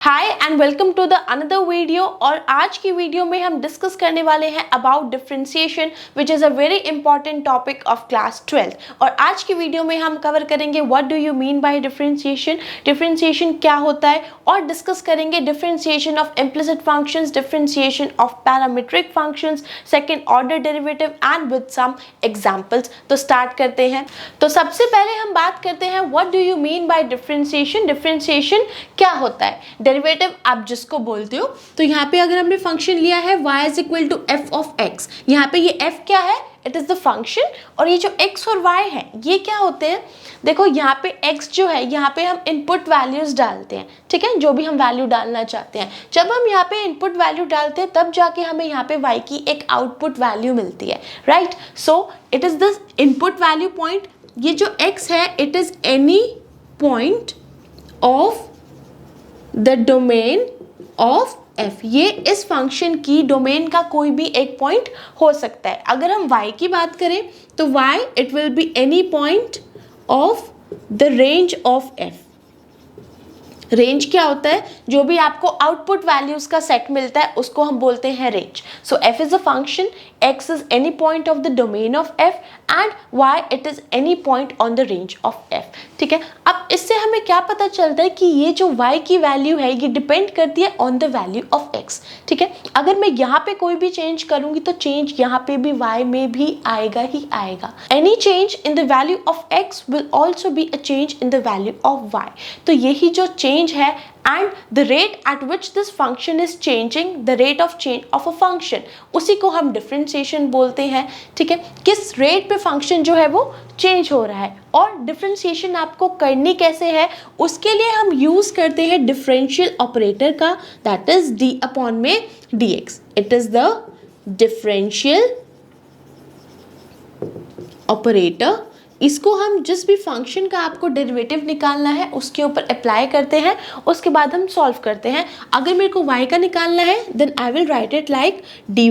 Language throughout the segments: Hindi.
Hi and welcome to the another video. और आज की वीडियो में हम डिस्कस करने वाले हैं about differentiation which is a very important topic of class 12। और आज की वीडियो में हम कवर करेंगे what do you mean by differentiation, differentiation क्या होता है, और डिस्कस करेंगे differentiation of implicit functions, differentiation of parametric functions, second order derivative and with some examples. तो स्टार्ट करते हैं। तो सबसे पहले हम बात करते हैं what do you mean by differentiation. Differentiation क्या होता है? डेरिवेटिव आप जिसको बोलते हो। तो यहाँ पे अगर हमने फंक्शन लिया है y is equal to F of x, यहाँ पे ये f क्या है? It is the function. और ये जो x और y है ये क्या होते हैं? देखो यहाँ पे x जो है, यहाँ पे हम इनपुट वैल्यूज डालते हैं, ठीक है, जो भी हम वैल्यू डालना चाहते हैं। जब हम यहाँ पे इनपुट वैल्यू डालते हैं तब जाके हमें यहाँ पे y की एक आउटपुट वैल्यू मिलती है, right. So it is the input value point. ये जो x है it is any point of the domain of f। ये इस फंक्शन की डोमेन का कोई भी एक पॉइंट हो सकता है। अगर हम y की बात करें तो y it will be any point of the range of f। Range क्या होता है? जो भी आपको आउटपुट वैल्यूज का सेट मिलता है उसको हम बोलते हैं range. So f is a function, x is any point of the domain of f and y it is any point on the range of f, ठीक है। अब इससे हमें क्या पता चलता है कि ये जो y की वैल्यू है ये डिपेंड करती है on the value of x, ठीक है। अगर मैं यहाँ पे कोई भी चेंज करूंगी तो चेंज यहाँ पे भी y में भी आएगा ही आएगा। Any change in the value of x will also be a change in the value of y। तो यही जो चेंज है and the rate at which this function is changing, the rate of change of a function, उसी को हम differentiation बोलते हैं, ठीक है। किस रेट पे फंक्शन जो है वो चेंज हो रहा है। और differentiation आपको करनी कैसे है उसके लिए हम यूज करते हैं डिफरेंशियल ऑपरेटर का, that is d upon में dx। it is the differential operator। इसको हम जिस भी फंक्शन का आपको डेरिवेटिव निकालना है उसके ऊपर अप्लाई करते हैं, उसके बाद हम सॉल्व करते हैं। अगर मेरे को y का निकालना है then I will write it like dy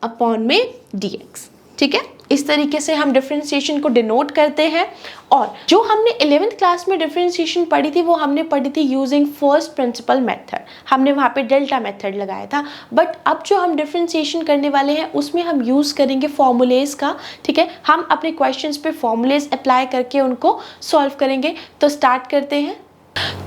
upon में dx, ठीक है। इस तरीके से हम डिफरेंशिएशन को डिनोट करते हैं। और जो हमने 11th क्लास में डिफरेंशिएशन पढ़ी थी वो हमने पढ़ी थी यूजिंग फर्स्ट प्रिंसिपल मेथड। हमने वहाँ पे डेल्टा मेथड लगाया था। बट अब जो हम डिफरेंशिएशन करने वाले हैं उसमें हम यूज़ करेंगे फॉर्मूलेज का, ठीक है। हम अपने क्वेश्चंस पे फॉर्मूलेज अप्लाई करके उनको सॉल्व करेंगे। तो स्टार्ट करते हैं।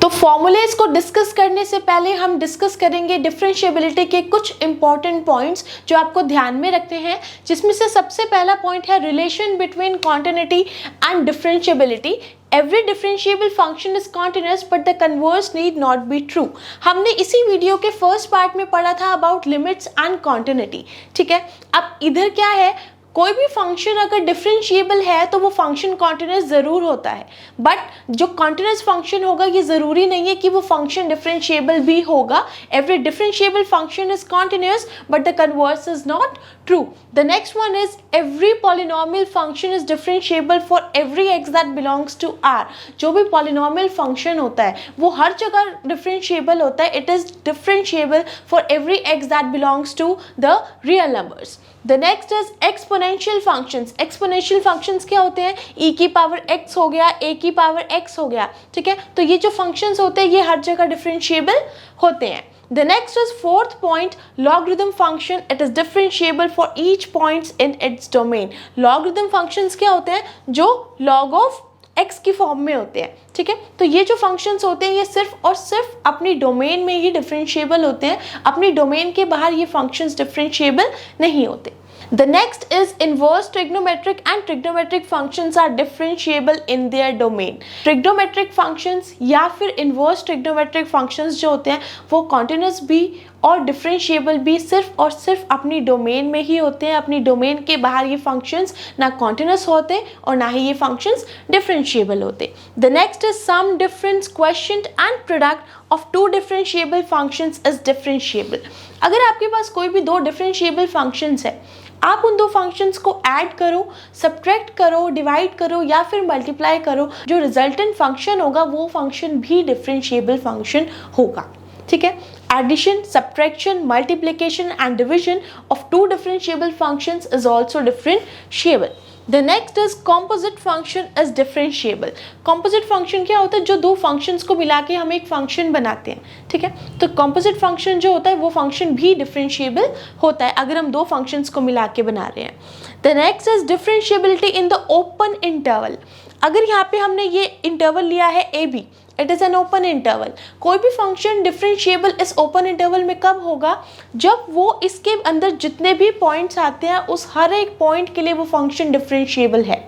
तो फॉर्मूलेज को डिस्कस करने से पहले हम डिस्कस करेंगे डिफरेंशिएबिलिटी के कुछ इंपॉर्टेंट पॉइंट्स जो आपको ध्यान में रखते हैं, जिसमें से सबसे पहला पॉइंट है relation between continuity and differentiability. Every differentiable function is continuous but the converse need not be true। हमने इसी वीडियो के फर्स्ट पार्ट में पढ़ा था अबाउट लिमिट्स एंड कॉन्टिन्यूटी, ठीक है। अब इधर क्या है, कोई भी फंक्शन अगर डिफरेंशिएबल है तो वो फंक्शन कॉन्टिन्यूस ज़रूर होता है। बट जो कॉन्टिन्यूस फंक्शन होगा ये ज़रूरी नहीं है कि वो फंक्शन डिफरेंशिएबल भी होगा। Every differentiable function is continuous but the converse is not true. The next one is every polynomial function is differentiable for every x that belongs to R. जो भी पॉलिनोमियल फंक्शन होता है वो हर जगह डिफरेंशिएबल होता है। It is differentiable for every x that belongs to the real numbers. The next is exponential functions. Exponential functions क्या होते हैं? e की पावर x हो गया, a की पावर x हो गया, ठीक है। तो ये जो फंक्शंस होते हैं ये हर जगह डिफरेंशिएबल होते हैं। The next is fourth point, logarithm function. It is differentiable for each points in its domain. Logarithm functions क्या होते हैं? जो log of x की फॉर्म में होते हैं, ठीक है। तो ये जो फंक्शंस होते हैं ये सिर्फ और सिर्फ अपनी डोमेन में ही डिफरेंशिएबल होते हैं। अपनी डोमेन के बाहर ये फंक्शंस डिफरेंशिएबल नहीं होते। The next is inverse trigonometric and trigonometric functions are differentiable in their domain. Trigonometric functions या फिर inverse trigonometric functions जो होते हैं वो continuous भी और डिफरेंशिएबल भी सिर्फ और सिर्फ अपनी डोमेन में ही होते हैं। अपनी डोमेन के बाहर ये फंक्शंस ना कॉन्टिन्यूस होते और ना ही ये फंक्शंस डिफरेंशिएबल होते। The next is sum difference quotient and product of two differentiable functions is differentiable. अगर आपके पास कोई भी दो डिफरेंशिएबल फंक्शंस है, आप उन दो फंक्शंस को ऐड करो, सब्ट्रैक्ट करो, डिवाइड करो या फिर मल्टीप्लाई करो, जो रिजल्टेंट फंक्शन होगा वो फंक्शन भी डिफरेंशिएबल फंक्शन होगा, ठीक है। Addition, subtraction, multiplication and division of two differentiable functions is also differentiable. The next is composite function is differentiable. Composite function क्या होता है? जो दो फंक्शंस को मिला के हम एक फंक्शन बनाते हैं, ठीक है। तो कॉम्पोजिट फंक्शन जो होता है वो फंक्शन भी डिफरेंशिएबल होता है अगर हम दो फंक्शंस को मिला के बना रहे हैं। The next is differentiability in the open interval. अगर यहाँ पे हमने ये इंटरवल लिया है A B, it is an open interval. कोई भी फंक्शन डिफरेंशिएबल इस ओपन इंटरवल में कब होगा? जब वो इसके अंदर जितने भी पॉइंट्स आते हैं उस हर एक पॉइंट के लिए वो फंक्शन डिफरेंशिएबल है,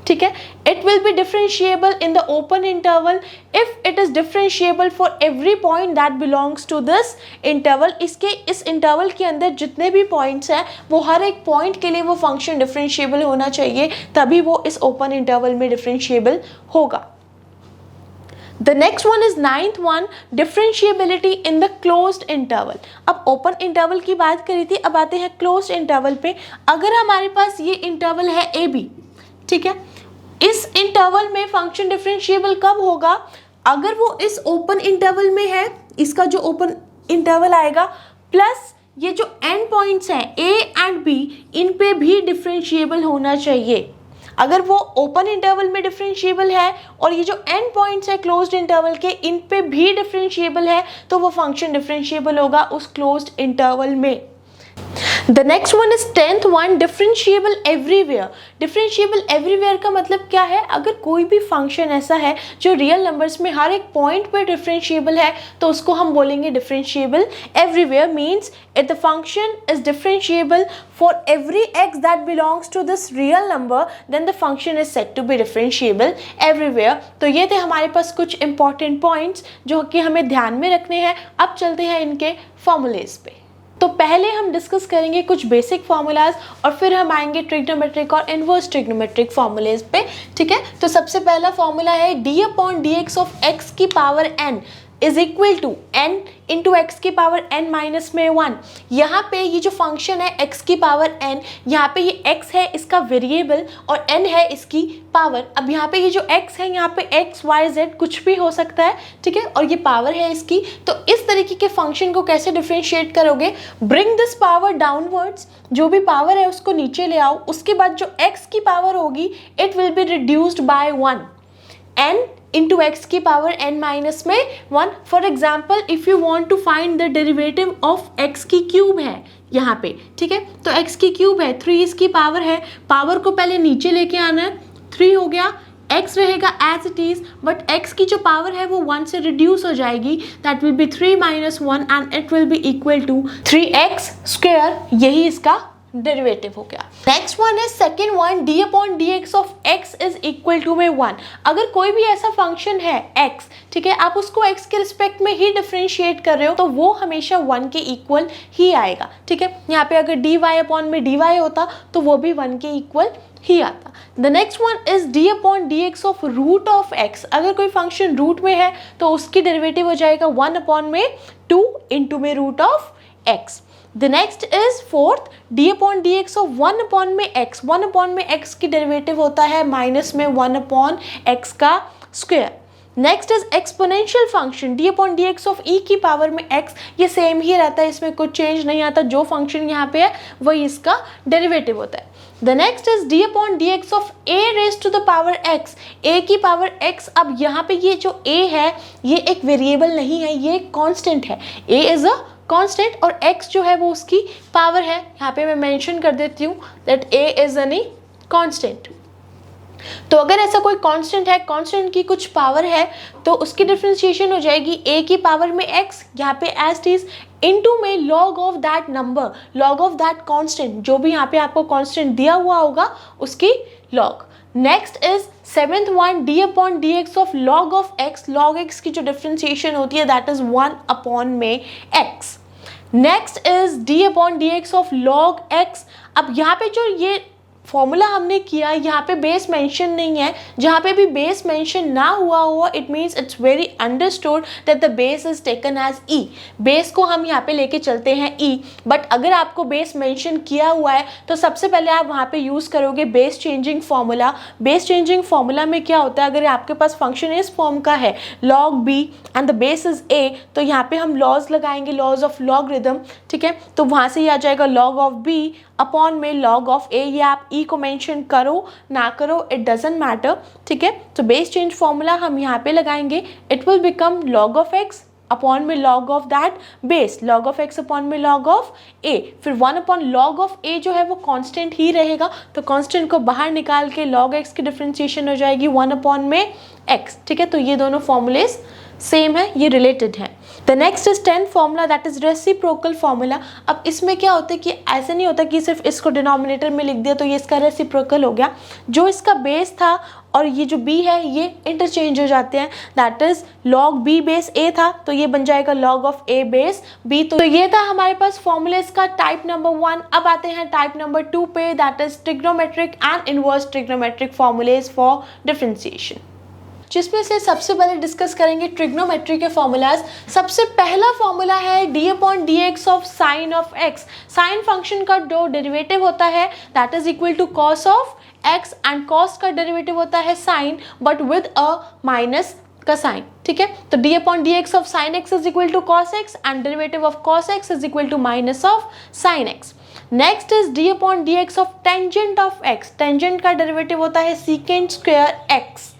ठीक है। It will be differentiable in the open interval if it is differentiable for every point that belongs to this interval. इस इंटरवल के अंदर जितने भी पॉइंट्स हैं वो हर एक पॉइंट के लिए वो फंक्शन डिफरेंशिएबल होना चाहिए, तभी वो इस ओपन इंटरवल में डिफरेंशिएबल होगा। The next one is ninth one, differentiability in the closed interval। अब ओपन इंटरवल की बात करी थी, अब आते हैं क्लोज्ड इंटरवल पे। अगर हमारे पास ये इंटरवल है ए बी, ठीक है, इस इंटरवल में फंक्शन डिफरेंशिएबल कब होगा? अगर वो इस ओपन इंटरवल में है, इसका जो ओपन इंटरवल आएगा प्लस ये जो एंड पॉइंट्स हैं ए एंड बी, इन पे भी डिफरेंशिएबल होना चाहिए। अगर वो ओपन इंटरवल में डिफरेंशिएबल है और ये जो एंड पॉइंट्स है क्लोज्ड इंटरवल के, इन पे भी डिफरेंशिएबल है, तो वो फंक्शन डिफरेंशिएबल होगा उस क्लोज्ड इंटरवल में। The next one is 10th one, differentiable everywhere. Differentiable everywhere का मतलब क्या है? अगर कोई भी फंक्शन ऐसा है जो रियल नंबर्स में हर एक पॉइंट पर डिफरेंशिएबल है तो उसको हम बोलेंगे differentiable everywhere. Means if the function is differentiable for every x that belongs to this real number, then the function is said to be differentiable everywhere. तो ये थे हमारे पास कुछ इंपॉर्टेंट पॉइंट्स जो कि हमें ध्यान में रखने हैं। अब चलते हैं इनके फॉर्मूलेज पे। तो पहले हम डिस्कस करेंगे कुछ बेसिक फार्मूलाज और फिर हम आएंगे ट्रिग्नोमेट्रिक और इनवर्स ट्रिग्नोमेट्रिक फार्मूलेज पे, ठीक है। तो सबसे पहला फार्मूला है d/dx ऑफ x की power n is equal to n into x की पावर n माइनस में 1। यहाँ पे ये जो फंक्शन है x की पावर n, यहाँ पे ये x है इसका वेरिएबल और n है इसकी पावर। अब यहाँ पे ये जो x है, यहाँ पे x y z कुछ भी हो सकता है, ठीक है, और ये पावर है इसकी। तो इस तरीके के फंक्शन को कैसे डिफरेंशिएट करोगे? ब्रिंग दिस पावर डाउनवर्ड्स, जो भी पावर है उसको नीचे ले आओ। उसके बाद जो x की पावर होगी it will be reduced by 1, n into x की पावर n माइनस में 1। For example if you want to find the derivative of x की क्यूब है यहाँ पे, ठीक है, तो x की क्यूब है 3, इसकी पावर है, पावर को पहले नीचे लेके आना है, 3 हो गया, x रहेगा as it is, but x की जो पावर है वो 1 से रिड्यूस हो जाएगी, that will be 3 minus 1 and it will be equal to 3x square. यही इसका डेरिवेटिव हो गया। नेक्स्ट वन है second one, d/dx of x is equal to में 1। अगर कोई भी ऐसा फंक्शन है x, ठीक है, आप उसको x के रिस्पेक्ट में ही डिफरेंशिएट कर रहे हो तो वो हमेशा 1 के इक्वल ही आएगा, ठीक है। यहाँ पे अगर dy/dy होता तो वो भी 1 के इक्वल ही आता। The next one is d/dx of root of x। अगर कोई फंक्शन रूट में है तो उसकी डेरिवेटिव हो जाएगा 1/2 इंटू में root of x। The next is fourth, d/dx of 1/x। 1/x की डेरिवेटिव होता है माइनस में 1/x का square. Next is exponential function, d/dx of e की पावर में x। ये सेम ही रहता है, इसमें कुछ चेंज नहीं आता, जो फंक्शन यहाँ पे है वही इसका डेरिवेटिव होता है। The next is d/dx of a raise to the power x। a की पावर x, अब यहाँ पे ये जो a है ये एक वेरिएबल नहीं है, ये एक कांस्टेंट है, a इज अ कांस्टेंट और x जो है वो उसकी पावर है। यहाँ पे मैं मेंशन कर देती हूँ that a is any constant. तो अगर ऐसा कोई कांस्टेंट है, कांस्टेंट की कुछ पावर है, तो उसकी डिफरेंशिएशन हो जाएगी a की पावर में x, यहाँ पे एज इट इज, इनटू में log of that number, log of that constant, जो भी यहाँ पे आपको कांस्टेंट दिया हुआ होगा उसकी log. Next is seventh one, d/dx of log of x। log x की जो डिफरेंशिएशन होती है दैट इज 1 में x। Next is d/dx of log x। अब यहाँ पे जो ये फॉर्मूला हमने किया, यहाँ पे बेस मेंशन नहीं है, जहाँ पे भी बेस मेंशन ना हुआ हुआ it means it's very understood that the base is taken as e। Base को हम यहाँ पे लेके चलते हैं e, बट अगर आपको बेस मेंशन किया हुआ है तो सबसे पहले आप वहाँ पे यूज़ करोगे base changing formula. Base changing formula में क्या होता है, अगर आपके पास फंक्शन इस फॉर्म का है log b and the base is a, तो यहाँ पे हम लॉज लगाएंगे, लॉज ऑफ लॉगरिथम, ठीक है। तो वहाँ से ये आ जाएगा log ऑफ b अपॉन में log ऑफ a, ये आप ई को मेंशन करो ना करो, इट डजेंट मैटर, ठीक है। तो बेस चेंज फॉर्मूला हम यहाँ पे लगाएंगे, it will become log of x upon में log of that base, log of x upon में log ऑफ a, फिर 1 अपॉन log ऑफ a जो है वो कांस्टेंट ही रहेगा, तो कांस्टेंट को बाहर निकाल के log x की डिफरेंशिएशन हो जाएगी 1 अपॉन में x, ठीक है। तो ये दोनों फॉर्मूलेस सेम है, ये रिलेटेड है। The next is 10th formula, that is reciprocal formula. अब इसमें क्या होता है कि ऐसे नहीं होता कि सिर्फ इसको डिनोमिनेटर में लिख दिया तो ये इसका रेसिप्रोकल हो गया, जो इसका बेस था और ये जो b है ये इंटरचेंज हो जाते हैं, that is log b base a था तो ये बन जाएगा log of a base b। तो ये था हमारे पास फॉर्मूलेस का टाइप नंबर 1। अब आते हैं टाइप नंबर 2 पे, that is trigonometric and inverse trigonometric formulas for differentiation, जिसमें से सबसे पहले डिस्कस करेंगे ट्रिग्नोमेट्री के फॉर्मूलाज। सबसे पहला फॉर्मूला है d upon D x of sine of x। Sine function का जो डेरिवेटिव होता है that is equal to cos of x, and cos का डेरिवेटिव होता है sine but with a minus का साइन, ठीक है। तो d upon D x of sine x is equal to cos x and derivative of cos x is equal to minus of sine x। Next is d upon D x of tangent of x। Tangent का डेरिवेटिव होता है secant square x।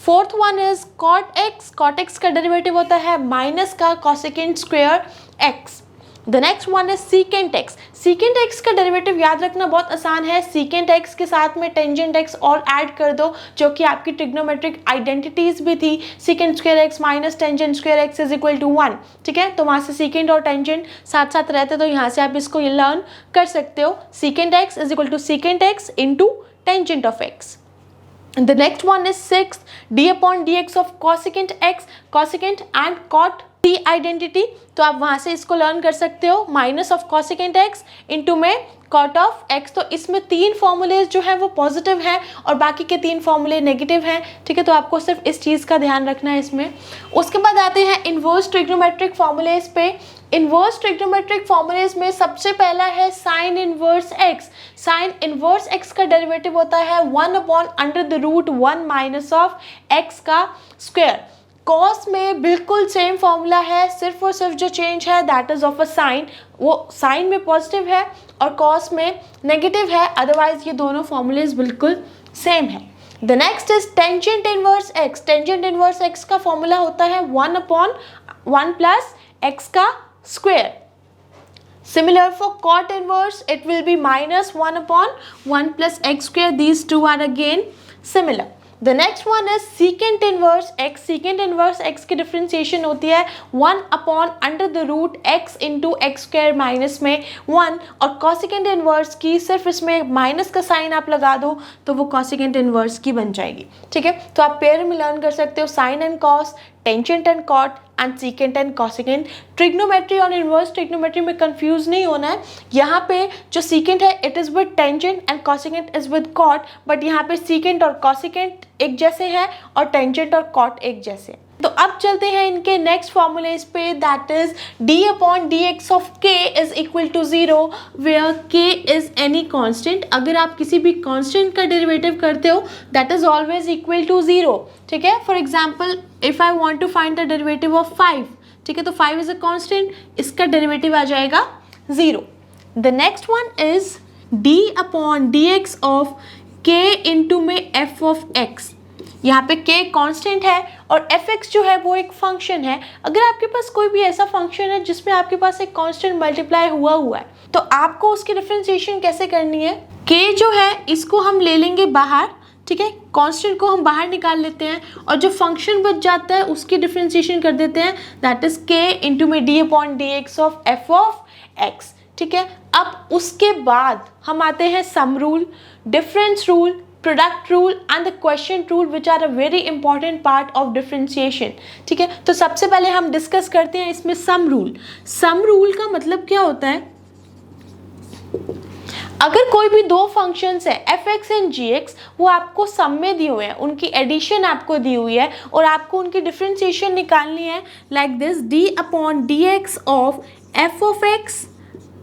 Fourth one is cot x। cot x का डेरिवेटिव होता है माइनस का cosecant square x। The next one is secant x। Secant x का डेरिवेटिव याद रखना बहुत आसान है, सीकेंट x के साथ में टेंजेंट x और ऐड कर दो जो कि आपकी ट्रिग्नोमेट्रिक आइडेंटिटीज भी थी, secant square x minus tangent square x is equal to 1, ठीक है। तो वहाँ से सीकेंट और टेंजेंट साथ साथ रहते तो यहाँ से आप इसको लर्न कर सकते हो, secant x is equal to secant x into tangent of x। The next one is 6th, d upon dx of cosecant x, cosecant and cot t identity। तो आप वहाँ से इसको लर्न कर सकते हो, minus of cosecant x into में cot ऑफ x। तो इसमें 3 फॉर्मूलेज जो हैं वो पॉजिटिव हैं और बाकी के 3 फॉर्मूले नेगेटिव हैं, ठीक है। तो आपको सिर्फ इस चीज़ का ध्यान रखना है इसमें। उसके बाद आते हैं इनवर्स ट्रिग्नोमेट्रिक फॉर्मूलेज पे। इनवर्स ट्रिग्नोमेट्रिक फॉर्मूलेज में सबसे पहला है sine inverse x। Sine inverse x का डेरिवेटिव होता है 1 upon under the root 1 minus of x का स्क्वायर। कॉस में बिल्कुल सेम फॉर्मूला है, सिर्फ और सिर्फ जो चेंज है that is of a sign, वो साइन में पॉजिटिव है और कॉस में नेगेटिव है, अदरवाइज ये दोनों फॉर्मूलेज बिल्कुल सेम है। The next is tangent inverse x। Tangent inverse x का फॉर्मूला होता है 1 अपॉन 1 प्लस x का square. Similar for cot inverse, it will be minus 1 upon 1 plus x square. These two are again similar. The next one is secant inverse x. Secant inverse x की डिफ्रेंशिएशन होती है 1 upon under the root x into x square minus में 1, और cosecant इनवर्स की सिर्फ इसमें माइनस का साइन आप लगा दो तो वो cosecant इनवर्स की बन जाएगी, ठीक है। तो आप पेयर में लर्न कर सकते हो sine and cos, tangent and cot and secant and cosecant. Trigonometry और इनवर्स ट्रिग्नोमेट्री में कंफ्यूज नहीं होना है। यहाँ पे जो सीकेंट है it is with tangent and cosecant is with cot, but यहाँ पे सीकेंट और कॉसेकेंट एक जैसे हैं और टेंजेंट और कॉट एक जैसे हैं। तो अब चलते हैं इनके नेक्स्ट फॉर्मूलेज पे, that is d upon D x of k is equal to 0 where k is any constant. अगर आप किसी भी कांस्टेंट का डेरिवेटिव करते हो that is always equal to 0, ठीक है। For example if I want to find the derivative of 5, ठीक है, तो 5 इज अ कांस्टेंट, इसका डेरिवेटिव आ जाएगा 0। The next one is d upon D x of k into में f ऑफ x। यहाँ पे k कांस्टेंट है और fx जो है वो एक फंक्शन है। अगर आपके पास कोई भी ऐसा फंक्शन है जिसमें आपके पास एक कांस्टेंट मल्टीप्लाई हुआ है तो आपको उसकी डिफरेंशिएशन कैसे करनी है, k जो है इसको हम ले लेंगे बाहर, ठीक है, कांस्टेंट को हम बाहर निकाल लेते हैं और जो फंक्शन बच जाता है उसकी डिफरेंशिएशन कर देते हैं, दैट इज k इंटू में d upon D x of f of x, ठीक है। अब उसके बाद हम आते हैं sum rule, difference rule, product rule and the question rule which are a very important part of differentiation, ठीक है। तो सबसे पहले हम डिस्कस करते हैं इसमें सम रूल। सम रूल का मतलब क्या होता है, अगर कोई भी दो फंक्शंस है f(x) एंड g(x), वो आपको सम में दिए हुए हैं, उनकी एडिशन आपको दी हुई है और आपको उनकी डिफरेंशिएशन निकालनी है like this, d upon D x of f of x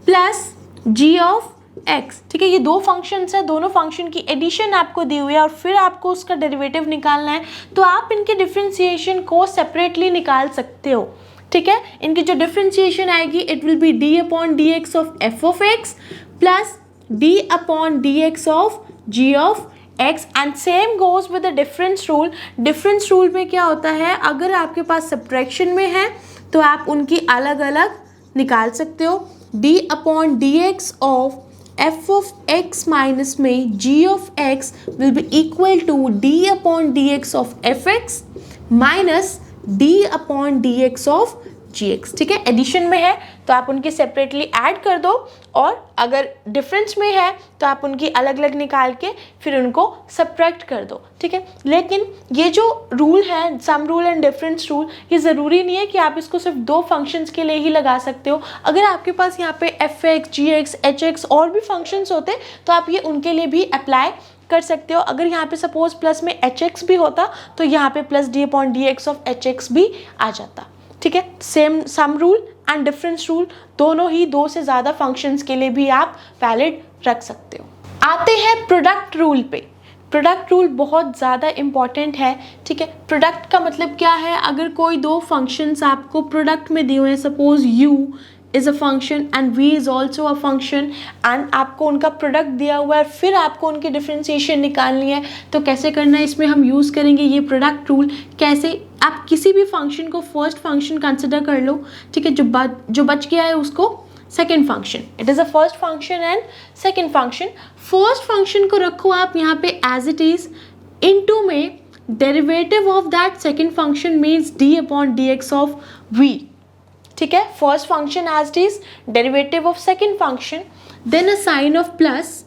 plus g of x, ठीक है। ये दो फंक्शंस हैं, दोनों फंक्शन की एडिशन आपको दी हुई है और फिर आपको उसका डेरिवेटिव निकालना है, तो आप इनके डिफरेंशिएशन को सेपरेटली निकाल सकते हो, ठीक है। इनकी जो डिफरेंशिएशन आएगी it will be d upon D x of f of x plus d upon D x of g of x and same goes with the difference rule. Difference rule में क्या होता है, अगर आपके पास सब्ट्रैक्शन में है तो आप उनकी अलग अलग निकाल सकते हो। d upon D x of f of x minus में g of x will be equal to d upon D x of f x minus d upon D x of g x. ठीक है, एडिशन में है तो आप उनकी सेपरेटली ऐड कर दो, और अगर डिफरेंस में है तो आप उनकी अलग अलग निकाल के फिर उनको सब्ट्रैक्ट कर दो। ठीक है, लेकिन ये जो रूल है, sum rule and difference rule, ये ज़रूरी नहीं है कि आप इसको सिर्फ दो फंक्शंस के लिए ही लगा सकते हो। अगर आपके पास यहाँ पे एफ एक्स, जी एक्स, एच एक्स और भी फंक्शंस होते तो आप ये उनके लिए भी अप्लाई कर सकते हो। अगर यहाँ पे सपोज प्लस में एच एक्स भी होता तो यहाँ पे plus d upon D x of H x भी आ जाता। ठीक है, same sum rule and difference rule दोनों ही दो से ज़्यादा फंक्शंस के लिए भी आप वैलिड रख सकते हो। आते हैं प्रोडक्ट रूल पे। प्रोडक्ट रूल बहुत ज़्यादा इम्पॉर्टेंट है। ठीक है, प्रोडक्ट का मतलब क्या है, अगर कोई दो फंक्शंस आपको प्रोडक्ट में दिए हुए हैं, suppose u is a function and v is also a function, and आपको उनका प्रोडक्ट दिया हुआ है, फिर आपको उनकी डिफ्रेंशिएशन निकालनी है, तो कैसे करना है, इसमें हम यूज़ करेंगे ये प्रोडक्ट रूल। कैसे, आप किसी भी फंक्शन को फर्स्ट फंक्शन कंसिडर कर लो। ठीक है, जो बच गया है उसको second function, it is a first function and second function. First function को रखो आप यहाँ पे एज इट इज़, इनटू में derivative of that second function means d upon D x of v. ठीक है, first function as it is, derivative of second function, then a sign of plus,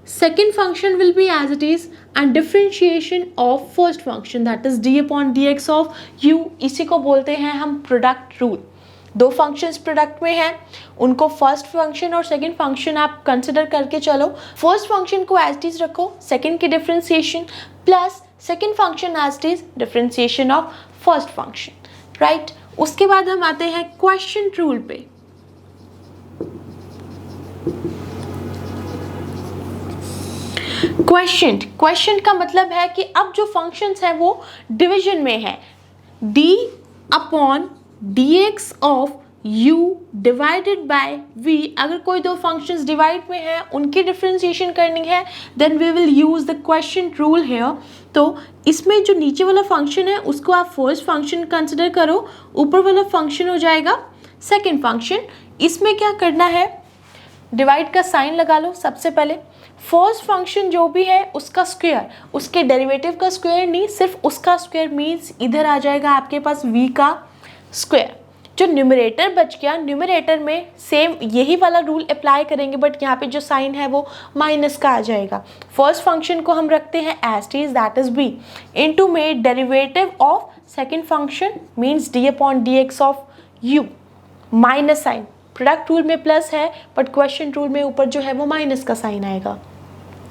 second function will be as it is, and differentiation of first function that is d upon dx of u। इसी को बोलते हैं हम प्रोडक्ट रूल। दो फंक्शंस प्रोडक्ट में हैं, उनको फर्स्ट फंक्शन और सेकंड फंक्शन आप कंसिडर करके चलो। फर्स्ट फंक्शन को एज इट इज रखो, सेकंड की differentiation plus second function as it is, differentiation of first function, right. उसके बाद हम आते हैं क्वेश्चन रूल पे। क्वेश्चन का मतलब है कि अब जो फंक्शंस है वो डिवीजन में है। d upon D x of u divided by v। अगर कोई दो फंक्शंस डिवाइड में है, उनकी डिफरेंशिएशन करनी है, then we will use the question rule here. तो इसमें जो नीचे वाला फंक्शन है उसको आप फर्स्ट फंक्शन कंसिडर करो, ऊपर वाला फंक्शन हो जाएगा सेकेंड फंक्शन। इसमें क्या करना है, डिवाइड का साइन लगा लो। सबसे पहले फर्स्ट फंक्शन जो भी है उसका स्क्वायर, उसके डेरिवेटिव का स्क्वायर नहीं, सिर्फ उसका स्क्वायर, मीन्स इधर आ जाएगा आपके पास v का स्क्वायर। जो न्यूमरेटर बच गया, न्यूमरेटर में सेम यही वाला रूल अप्लाई करेंगे, बट यहाँ पे जो साइन है वो माइनस का आ जाएगा। फर्स्ट फंक्शन को हम रखते हैं as it is, that is b, into में derivative of second function means d upon D x of u, minus sign. Product rule में प्लस है, बट क्वेश्चन रूल में ऊपर जो है वो माइनस का साइन आएगा।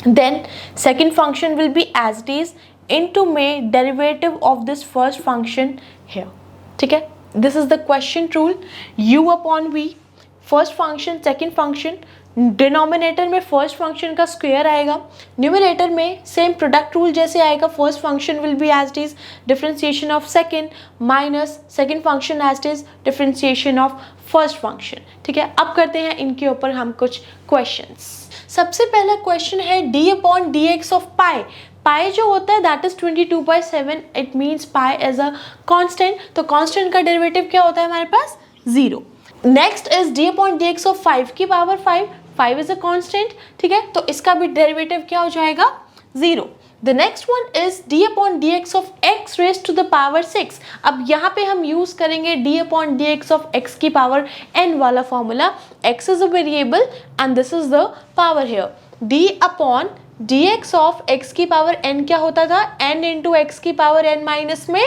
Then second function will be as it is, into में derivative of this first function here. ठीक है, this is the question rule. u upon v, first function second function, denominator में फर्स्ट फंक्शन का स्क्वायर आएगा, न्यूमरेटर में सेम प्रोडक्ट रूल जैसे आएगा। First function will be as it is, differentiation of second minus second function as it is, differentiation of first function. ठीक है, अब करते हैं इनके ऊपर हम कुछ क्वेश्चंस। सबसे पहला क्वेश्चन है d upon D x of pi. Pi जो होता है that is 22/7, it means pi as a constant. तो कांस्टेंट का डेरिवेटिव क्या होता है हमारे पास, 0। Next is d upon D x of 5 की पावर 5, 5 इज अ कांस्टेंट। ठीक है, तो इसका भी डेरिवेटिव क्या हो जाएगा, 0। The next one is d upon dx of x raised to the power 6। अब यहाँ पे हम यूज करेंगे d upon dx of x की पावर n वाला formula. x is a variable and this is the power here। d upon dx of x की पावर n क्या होता था, n into x की पावर n माइनस में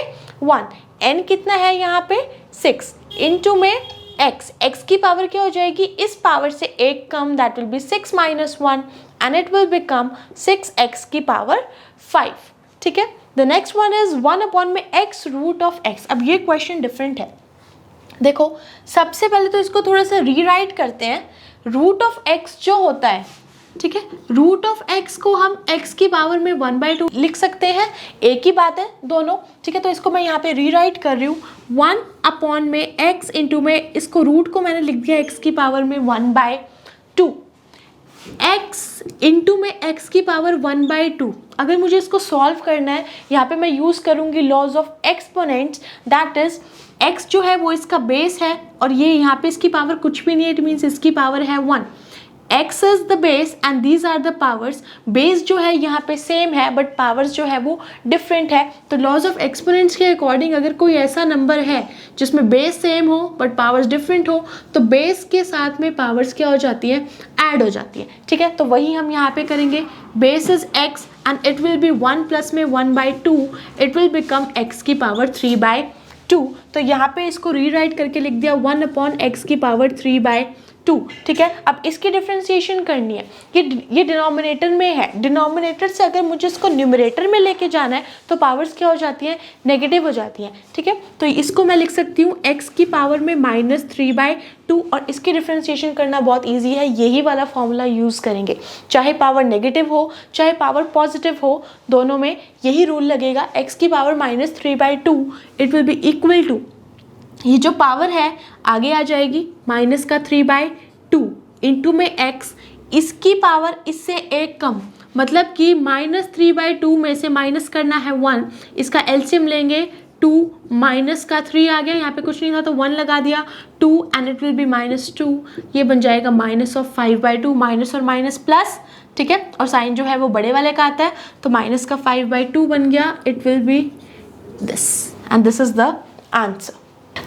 1। n कितना है यहाँ पे, 6, into में x की पावर क्या हो जाएगी, इस पावर से एक कम, that will B 6 minus 1 and it will become 6x की पावर 5। ठीक है, the next one is 1 upon में x रूट ऑफ x। अब ये क्वेश्चन डिफरेंट है। देखो, सबसे पहले तो इसको थोड़ा सा रीराइट करते हैं। रूट ऑफ x जो होता है, ठीक है, रूट ऑफ x को हम x की पावर में 1/2 लिख सकते हैं, एक ही बात है दोनों। ठीक है, तो इसको मैं यहाँ पे रीराइट कर रही हूँ, 1 अपॉन में x इंटू में इसको रूट को मैंने लिख दिया x की पावर में 1/2। x इंटू में x की पावर 1/2। अगर मुझे इसको सॉल्व करना है, यहाँ पे मैं यूज़ करूँगी laws of exponents, that is x जो है वो इसका बेस है और ये यहाँ पे इसकी पावर कुछ भी नहीं है, इट मीन्स इसकी पावर है 1। x is the base and these are the powers. Base जो है यहाँ पे सेम है बट पावर्स जो है वो डिफरेंट है। तो लॉज ऑफ एक्सपोनेंट्स के अकॉर्डिंग अगर कोई ऐसा नंबर है जिसमें बेस सेम हो बट पावर्स डिफरेंट हो तो बेस के साथ में पावर्स क्या हो जाती है, ऐड हो जाती है। ठीक है, तो वही हम यहाँ पे करेंगे। Base is x and it will be 1 plus में 1/2, इट विल बिकम x की पावर 3/2। तो यहाँ पे इसको रीराइट करके लिख दिया 1/x की पावर 3/2। ठीक है, अब इसकी डिफ्रेंसिएशन करनी है। ये डिनोमिनेटर में है, डिनोमिनेटर से अगर मुझे इसको न्यूमरेटर में लेके जाना है तो पावर्स क्या हो जाती हैं, नेगेटिव हो जाती हैं। ठीक है, तो इसको मैं लिख सकती हूँ x की पावर में -3/2 और इसकी डिफ्रेंसिएशन करना बहुत ईजी है, यही वाला फॉर्मूला यूज़ करेंगे। चाहे पावर नेगेटिव हो चाहे पावर पॉजिटिव हो, दोनों में यही रूल लगेगा। x की power -3/2 it will be equal to, ये जो पावर है आगे आ जाएगी माइनस का 3/2 इंटू में x, इसकी पावर इससे एक कम, मतलब कि -3/2 में से माइनस करना है 1, इसका एलसीएम लेंगे 2 माइनस का 3 आ गया, यहाँ पे कुछ नहीं था तो 1 लगा दिया 2 एंड इट विल बी -2, ये बन जाएगा -5/2, माइनस और माइनस प्लस। ठीक है, और साइन जो है वो बड़े वाले का आता है तो माइनस का 5/2 बन गया, it will B this and this is the answer.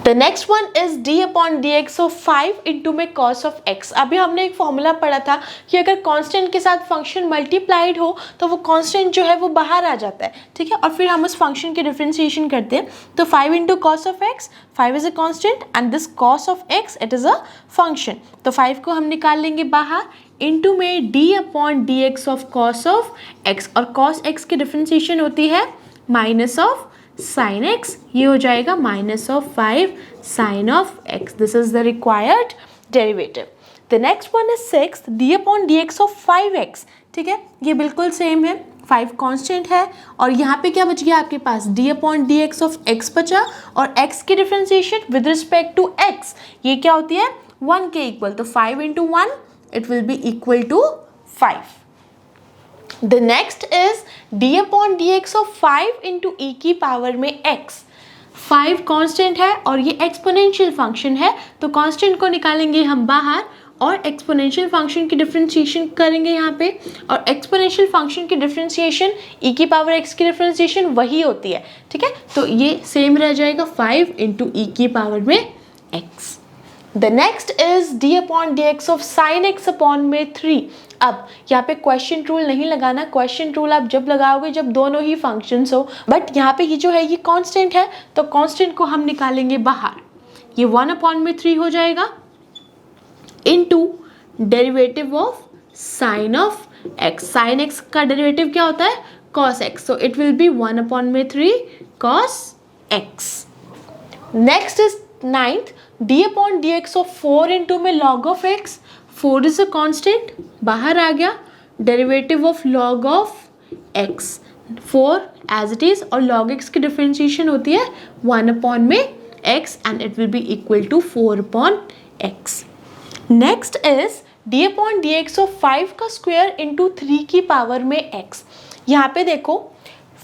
The next one is d upon dx of 5 into में cos of x। अभी हमने एक फॉर्मूला पढ़ा था कि अगर कांस्टेंट के साथ फंक्शन मल्टीप्लाइड हो तो वो कांस्टेंट जो है वो बाहर आ जाता है। ठीक है, और फिर हम उस फंक्शन की डिफ्रेंसिएशन करते हैं। तो 5 into cos of x, 5 is a constant and this cos of x it is a function. तो 5 को हम निकाल लेंगे बाहर, इंटू में d upon D x of cos of x, और cos x की डिफ्रेंसिएशन होती है माइनस ऑफ sin x, ये हो जाएगा -5 sin of x। This is the required derivative. The next one is 6 d upon dx of 5x। ठीक है, ये बिल्कुल सेम है, 5 कांस्टेंट है और यहाँ पे क्या बच गया आपके पास, d upon dx of x बचा और x की differentiation with respect to x ये क्या होती है, 1 के इक्वल। तो 5 into 1 it will be equal to 5। The next is d upon dx of 5 into e की पावर में x। 5 कांस्टेंट है और ये एक्सपोनेंशियल फंक्शन है, तो कांस्टेंट को निकालेंगे हम बाहर और एक्सपोनेंशियल फंक्शन की डिफ्रेंसिएशन करेंगे यहाँ पे, और एक्सपोनेंशियल फंक्शन की डिफ्रेंसिएशन e की पावर x की डिफ्रेंसिएशन वही होती है। ठीक है, तो ये सेम रह जाएगा 5 इंटू e की पावर में x। The next is d upon dx of sin x upon में 3। अब यहाँ पे क्वेश्चन रूल नहीं लगाना, क्वेश्चन रूल आप जब लगाओगे जब दोनों ही फंक्शंस हो, बट यहाँ पे ये जो है ये कांस्टेंट है तो कांस्टेंट को हम निकालेंगे बाहर, ये 1 अपॉन में 3 हो जाएगा into derivative of sine of x। Sine x का डेरिवेटिव क्या होता है, cos x, so it will be 1 upon में 3 cos x। Next is 9th d upon dx of 4 into में log of x। 4 is a constant, बाहर आ गया, derivative of log of x 4 as it is, और log x की डिफ्रेंसिएशन होती है 1 अपॉन में x and it will be equal to 4 upon x। Next is d upon dx of 5 का स्क्वायर इंटू 3 की पावर में x। यहाँ पे देखो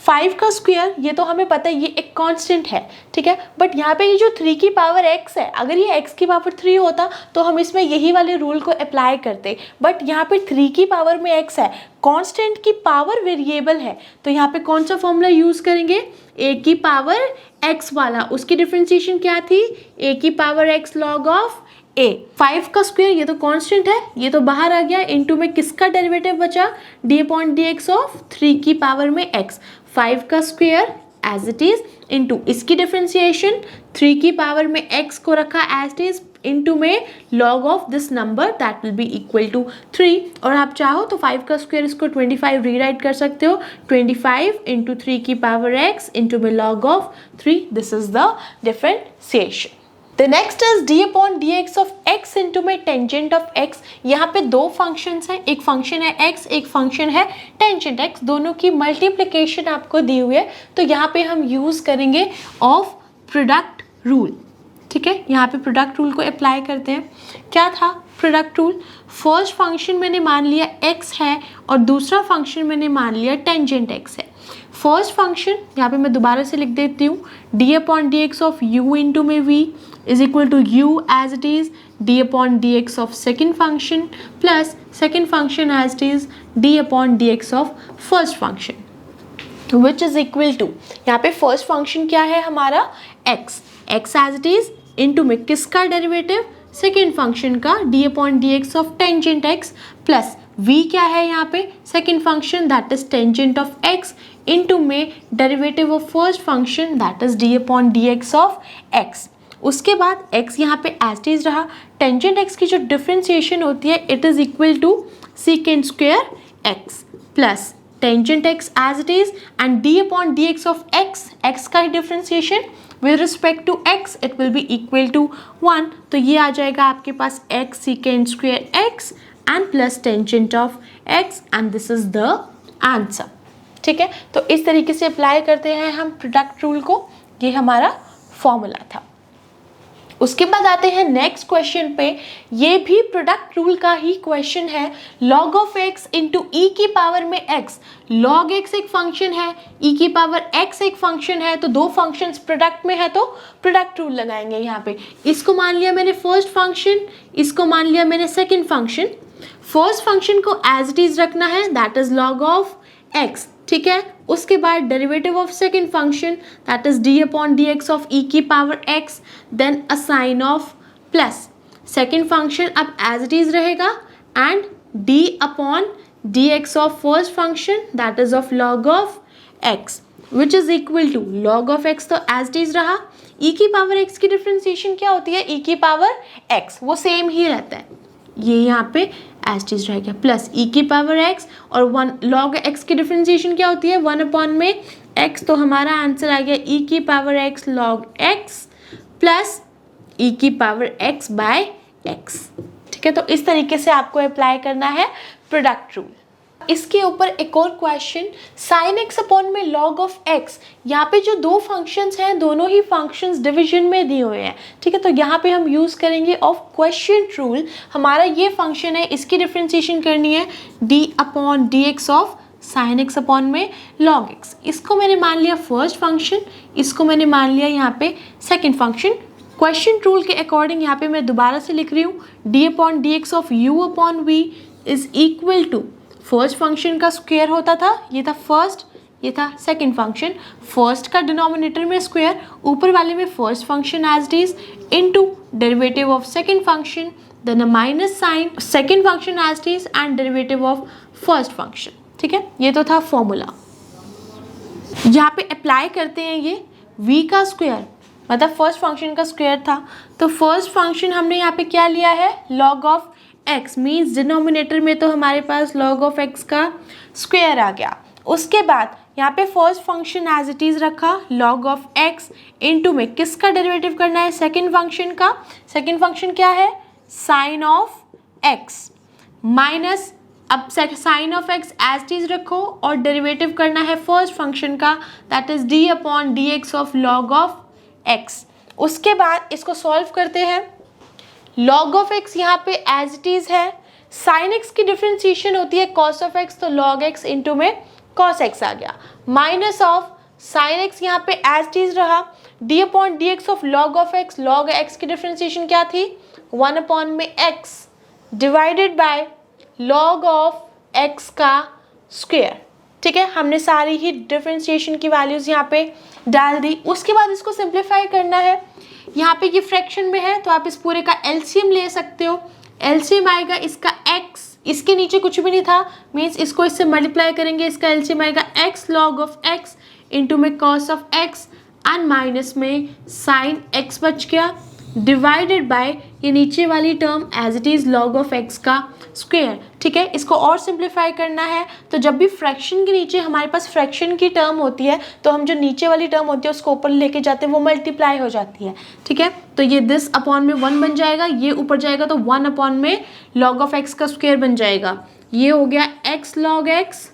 5 का स्क्वायर ये तो हमें पता है ये एक कांस्टेंट है। ठीक है, बट यहाँ पे ये जो 3 की पावर x है, अगर ये x की पावर 3 होता तो हम इसमें यही वाले रूल को अप्लाई करते, बट यहाँ पे 3 की पावर में x है, कांस्टेंट की पावर वेरिएबल है, तो यहाँ पे कौन सा फॉर्मूला यूज़ करेंगे, a की पावर x वाला, उसकी डिफ्रेंसिएशन क्या थी, a की power x log of a। 5 का स्क्वायर ये तो कांस्टेंट है, ये तो बाहर आ गया, इनटू में किसका डेरिवेटिव बचा, d अपॉन dx ऑफ 3 की पावर में x। 5 का square as it is into इसकी डिफ्रेंसिएशन 3 की पावर में x को रखा एज इट इज इनटू में log of this number that will be equal to 3, और आप चाहो तो 5 का स्क्वायर इसको 25 रीराइट कर सकते हो, 25 इंटू 3 की पावर x इंटू में log of 3, this is the differentiation. The next is d upon dx of x into में टेंजेंट ऑफ x। यहाँ पे दो फंक्शंस हैं, एक फंक्शन है x, एक फंक्शन है टेंजेंट x, दोनों की मल्टीप्लिकेशन आपको दी हुई है, तो यहाँ पे हम यूज़ करेंगे ऑफ प्रोडक्ट रूल। ठीक है, यहाँ पे प्रोडक्ट रूल को अप्लाई करते हैं। क्या था प्रोडक्ट रूल? फर्स्ट फंक्शन मैंने मान लिया x है और दूसरा फंक्शन मैंने मान लिया टेंजेंट x है। फर्स्ट फंक्शन यहाँ पे मैं दोबारा से लिख देती हूँ, d upon D x of u into में v is equal to u as it is d upon D x of second function plus second function as it is d upon D x of first function which is equal to, यहाँ पे फर्स्ट फंक्शन क्या है हमारा x as it is into में किसका डेरिवेटिव? सेकेंड फंक्शन का d upon D x of tangent x plus v क्या है यहाँ पे? Second function that is tangent of x into में derivative of first function that is d upon D x of x। उसके बाद x यहाँ पे एज इज रहा, टेंजेंट x की जो डिफ्रेंसिएशन होती है it is equal to second square x plus tangent x as it is and d upon D x of x का ही differentiation with respect to x it will be equal to 1, तो ये आ जाएगा आपके पास x secant square x and plus tangent of x and this is the answer। ठीक है, तो इस तरीके से अप्लाई करते हैं हम प्रोडक्ट रूल को, ये हमारा फॉर्मूला था। उसके बाद आते हैं नेक्स्ट क्वेश्चन पे, ये भी प्रोडक्ट रूल का ही क्वेश्चन है। log ऑफ x इंटू ई की पावर में x, log x एक फंक्शन है, e की पावर x एक फंक्शन है, तो दो फंक्शंस प्रोडक्ट में है तो प्रोडक्ट रूल लगाएंगे यहाँ पे। इसको मान लिया मैंने फर्स्ट फंक्शन, इसको मान लिया मैंने सेकेंड फंक्शन। फर्स्ट फंक्शन को एज इट इज रखना है that is log of x, ठीक है। उसके बाद derivative of second function that is d upon D x of e की power x, then a sign of plus second function अब एज इट इज रहेगा and d upon D x of first function that is of log of x which is equal to log of x तो एज इट इज रहा। e की पावर x की डिफ्रेंसिएशन क्या होती है? e की पावर x वो सेम ही रहता है, ये यहाँ पे एज इट इज रहेगा प्लस e की पावर x और 1 log x की डिफ्रेंसिएशन क्या होती है? 1 अपॉन में x, तो हमारा आंसर आ गया e की power x log x plus e की पावर x बाय x। ठीक है, तो इस तरीके से आपको अप्लाई करना है प्रोडक्ट रूल। इसके ऊपर एक और क्वेश्चन, साइन एक्स अपॉन में log ऑफ x, यहाँ पे जो दो फंक्शंस हैं दोनों ही फंक्शंस डिवीजन में दिए हुए हैं। ठीक है, तो यहाँ पे हम यूज़ करेंगे ऑफ क्वेश्चन रूल। हमारा ये फंक्शन है, इसकी डिफ्रेंसिएशन करनी है d upon D x of sine x upon में log x। इसको मैंने मान लिया फर्स्ट फंक्शन, इसको मैंने मान लिया यहाँ पे सेकेंड फंक्शन। क्वेश्चन रूल के अकॉर्डिंग यहाँ पे मैं दोबारा से लिख रही हूँ, d upon D x of u upon v is equal to first function का स्क्वायर होता था, ये था फर्स्ट, ये था सेकंड फंक्शन। फर्स्ट का डिनोमिनेटर में स्क्वायर, ऊपर वाले में first function as it is into derivative of second function, then a minus sign second function as it is and derivative of first function. ठीक है, ये तो था फॉर्मूला। यहाँ पे अप्लाई करते हैं ये v का स्क्वायर, मतलब फर्स्ट फंक्शन का स्क्वायर था, तो फर्स्ट फंक्शन हमने यहाँ पे क्या लिया है? log of x means denominator में तो हमारे पास log ऑफ x का स्क्वायर आ गया। उसके बाद यहाँ पे first function as it is रखा, log ऑफ x इनटू में किसका डेरिवेटिव करना है? सेकंड फंक्शन का। सेकंड फंक्शन क्या है? साइन ऑफ x माइनस, अब sine of x as it is रखो और डेरिवेटिव करना है फर्स्ट फंक्शन का that is d upon D x of log of x। उसके बाद इसको सॉल्व करते हैं। log ऑफ x यहाँ पे एज इट इज है, साइन x की डिफ्रेंसिएशन होती है cos ऑफ x, तो log x इंटू में cos x आ गया, माइनस ऑफ साइन x यहाँ पे एज इट इज रहा, d upon D x of log of x, log x की डिफ्रेंसिएशन क्या थी? 1 अपॉन में x divided bye log of x का स्क्वायर। ठीक है, हमने सारी ही डिफ्रेंसिएशन की वैल्यूज़ यहाँ पे डाल दी। उसके बाद इसको सिंप्लीफाई करना है, यहाँ पे ये फ्रैक्शन में है तो आप इस पूरे का एलसीएम ले सकते हो। एलसीएम आएगा इसका x, इसके नीचे कुछ भी नहीं था मीन्स इसको इससे मल्टीप्लाई करेंगे, इसका एलसीएम आएगा x log of x into में cos of x and minus में साइन x बच गया डिवाइडेड बाय ये नीचे वाली term as it is log of x का स्क्वायर। ठीक है, इसको और सिंप्लीफाई करना है तो जब भी फ्रैक्शन के नीचे हमारे पास फ्रैक्शन की टर्म होती है तो हम जो नीचे वाली टर्म होती है उसको ऊपर लेके जाते हैं, वो मल्टीप्लाई हो जाती है। ठीक है, तो ये दिस अपॉन में 1 बन जाएगा, ये ऊपर जाएगा तो 1 अपॉन में log ऑफ x का स्क्वायर बन जाएगा। ये हो गया x log x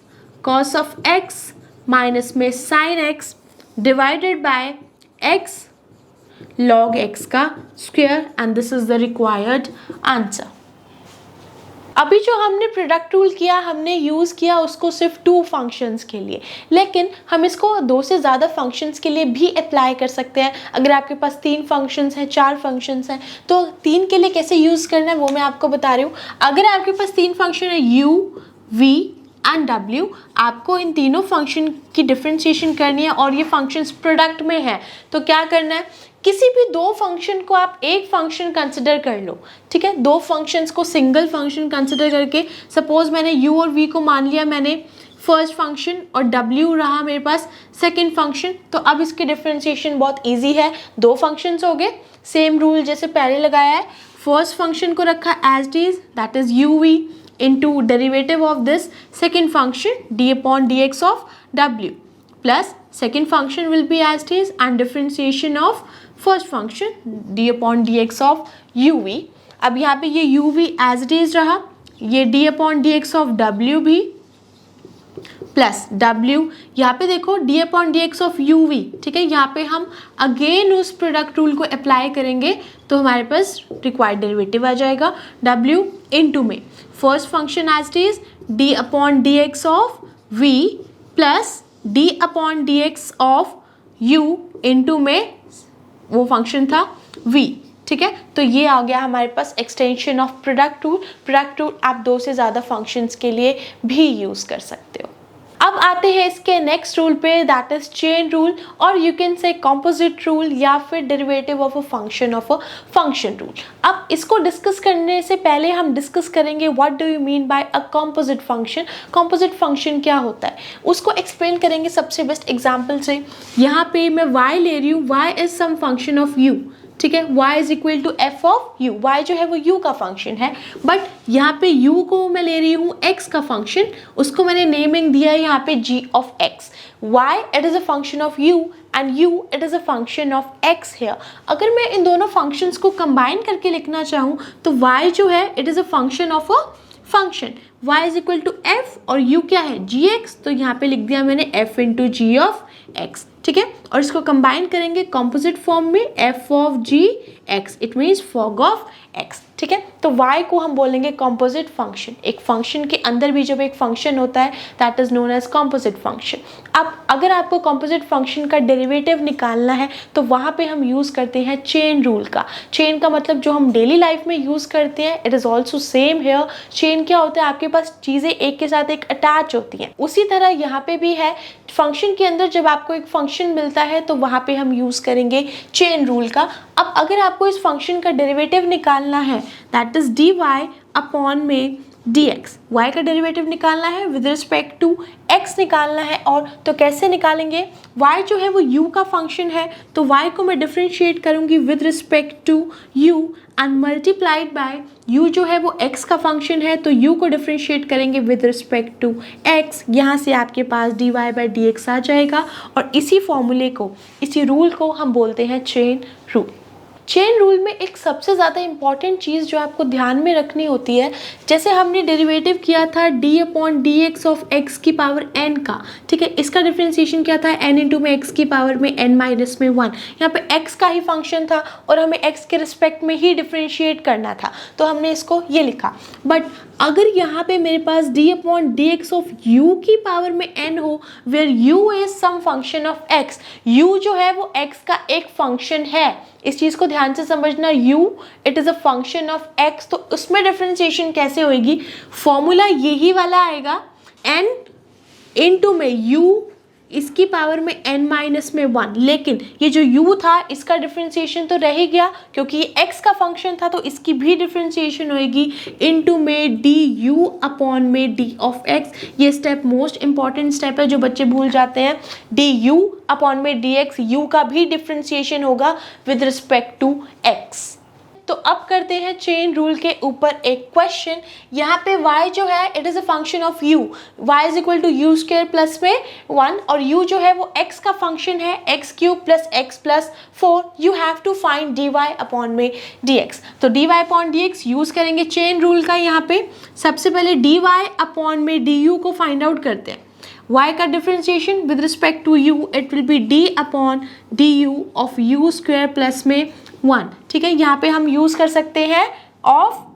cos of x minus में sine x divided by x log x का square and this is the required answer. अभी जो हमने प्रोडक्ट रूल किया, हमने यूज़ किया उसको सिर्फ 2 फंक्शंस के लिए, लेकिन हम इसको 2 से ज़्यादा फंक्शंस के लिए भी अप्लाई कर सकते हैं। अगर आपके पास 3 फंक्शंस हैं, 4 फंक्शंस हैं, तो 3 के लिए कैसे यूज़ करना है वो मैं आपको बता रही हूँ। अगर आपके पास 3 फंक्शन है u, v एंड w, आपको इन तीनों फंक्शन की डिफ्रेंशिएशन करनी है और ये फंक्शंस प्रोडक्ट में है, तो क्या करना है, किसी भी 2 फंक्शन को आप एक फंक्शन कंसिडर कर लो, ठीक है। 2 फंक्शंस को सिंगल फंक्शन कंसिडर करके, सपोज मैंने u और v को मान लिया मैंने फर्स्ट फंक्शन और w रहा मेरे पास सेकंड फंक्शन, तो अब इसकी डिफ्रेंशिएशन बहुत इजी है। 2 फंक्शंस हो गए, सेम रूल जैसे पहले लगाया है, फर्स्ट फंक्शन को रखा as it is, that is uv into derivative of this second function d upon dx of w plus second function will be as it is and differentiation of first function d upon dx of uv। अब यहाँ पे ये uv as it is रहा, ये d upon dx of w भी प्लस w, यहाँ पे देखो d upon dx of uv, ठीक है। यहाँ पे हम अगेन उस प्रोडक्ट रूल को अप्लाई करेंगे तो हमारे पास रिक्वायर्ड डेरिवेटिव आ जाएगा w इनटू में first function as it is d upon dx of v plus d upon dx of u into में वो फंक्शन था v, ठीक है। तो ये आ गया हमारे पास extension of product rule. Product rule आप 2 से ज़्यादा फंक्शंस के लिए भी यूज़ कर सकते हो। अब आते हैं इसके नेक्स्ट रूल पे, दैट इज चेन रूल और you can say composite rule या फिर derivative of a function rule. अब इसको डिस्कस करने से पहले हम डिस्कस करेंगे what do you mean bye a composite function. Composite function क्या होता है उसको एक्सप्लेन करेंगे सबसे बेस्ट एग्जाम्पल से। यहाँ पे मैं y ले रही हूँ, y is some function of u, ठीक है। y is equal to F of u, y जो है वो u का फंक्शन है, बट यहाँ पे u को मैं ले रही हूँ x का फंक्शन, उसको मैंने नेमिंग दिया है यहाँ पे g of x। y it is a function of u and u it is a function of x here. अगर मैं इन दोनों फंक्शंस को कंबाइन करके लिखना चाहूँ तो y जो है it is a function of a function, y is equal to f और u क्या है gx, तो यहाँ पे लिख दिया मैंने f into g of x, ठीक है। और इसको कंबाइन करेंगे कंपोजिट फॉर्म में f of g x, it means fog of x, ठीक है। तो y को हम बोलेंगे कंपोजिट फंक्शन। एक फंक्शन के अंदर भी जब एक फंक्शन होता है that is known as composite function. अब अगर आपको कंपोजिट फंक्शन का डेरिवेटिव निकालना है तो वहाँ पे हम यूज़ करते हैं चेन रूल का। चेन का मतलब जो हम डेली लाइफ में यूज़ करते हैं, it is also same here. Chain क्या होता है, आपके पास चीज़ें एक के साथ एक अटैच होती हैं, उसी तरह यहाँ पे भी है। फंक्शन के अंदर जब आपको एक फंक्शन मिलता है तो वहाँ पे हम यूज़ करेंगे चेन रूल का। अब अगर आपको इस फंक्शन का डेरिवेटिव निकालना है दैट इज dy अपॉन में dx, y का डेरिवेटिव निकालना है विद रिस्पेक्ट टू x निकालना है, और तो कैसे निकालेंगे, y जो है वो u का फंक्शन है तो y को मैं डिफ्रेंशिएट करूँगी with respect to u and multiplied by u जो है वो x का फंक्शन है तो u को डिफ्रेंशिएट करेंगे विद रिस्पेक्ट टू x। यहाँ से आपके पास dy बाई dx आ जाएगा और इसी फॉर्मूले को, इसी रूल को हम बोलते हैं चेन रूल। चेन रूल में एक सबसे ज़्यादा इंपॉर्टेंट चीज़ जो आपको ध्यान में रखनी होती है, जैसे हमने डेरिवेटिव किया था d upon dx of x की पावर n का, ठीक है। इसका डिफ्रेंशिएशन क्या था, n इंटू में x की पावर में n माइनस में 1। यहाँ पे x का ही फंक्शन था और हमें x के रिस्पेक्ट में ही डिफ्रेंशिएट करना था तो हमने इसको ये लिखा। बट अगर यहाँ पे मेरे पास d upon dx of u की पावर में n हो where u is some function of x, u जो है वो x का एक फंक्शन है, इस चीज़ को ध्यान से समझना, u it is a function of x, तो उसमें डिफ्रेंशिएशन कैसे होएगी, फॉर्मूला यही वाला आएगा, n इनटू में u इसकी पावर में n माइनस में 1, लेकिन ये जो u था इसका डिफ्रेंशिएशन तो रह ही गया क्योंकि ये x का फंक्शन था तो इसकी भी डिफ्रेंशिएशन होएगी इनटू में du अपॉन में d ऑफ x। ये स्टेप मोस्ट इंपॉर्टेंट स्टेप है जो बच्चे भूल जाते हैं। du अपॉन में dx, u का भी डिफ्रेंशिएशन होगा विद रिस्पेक्ट टू x। तो अब करते हैं चेन रूल के ऊपर एक क्वेश्चन। यहाँ पे y जो है it is a function of u, y is equal to u square plus में 1 और u जो है वो x का फंक्शन है, x cube plus x plus 4। You have to find dy upon में dx, तो dy अपॉन dx यूज़ करेंगे चेन रूल का। यहाँ पे सबसे पहले dy अपॉन में du को फाइंड आउट करते हैं। y का differentiation with respect to u it will be d upon d u of u square plus में 1, ठीक है। यहाँ पे हम यूज कर सकते हैं ऑफ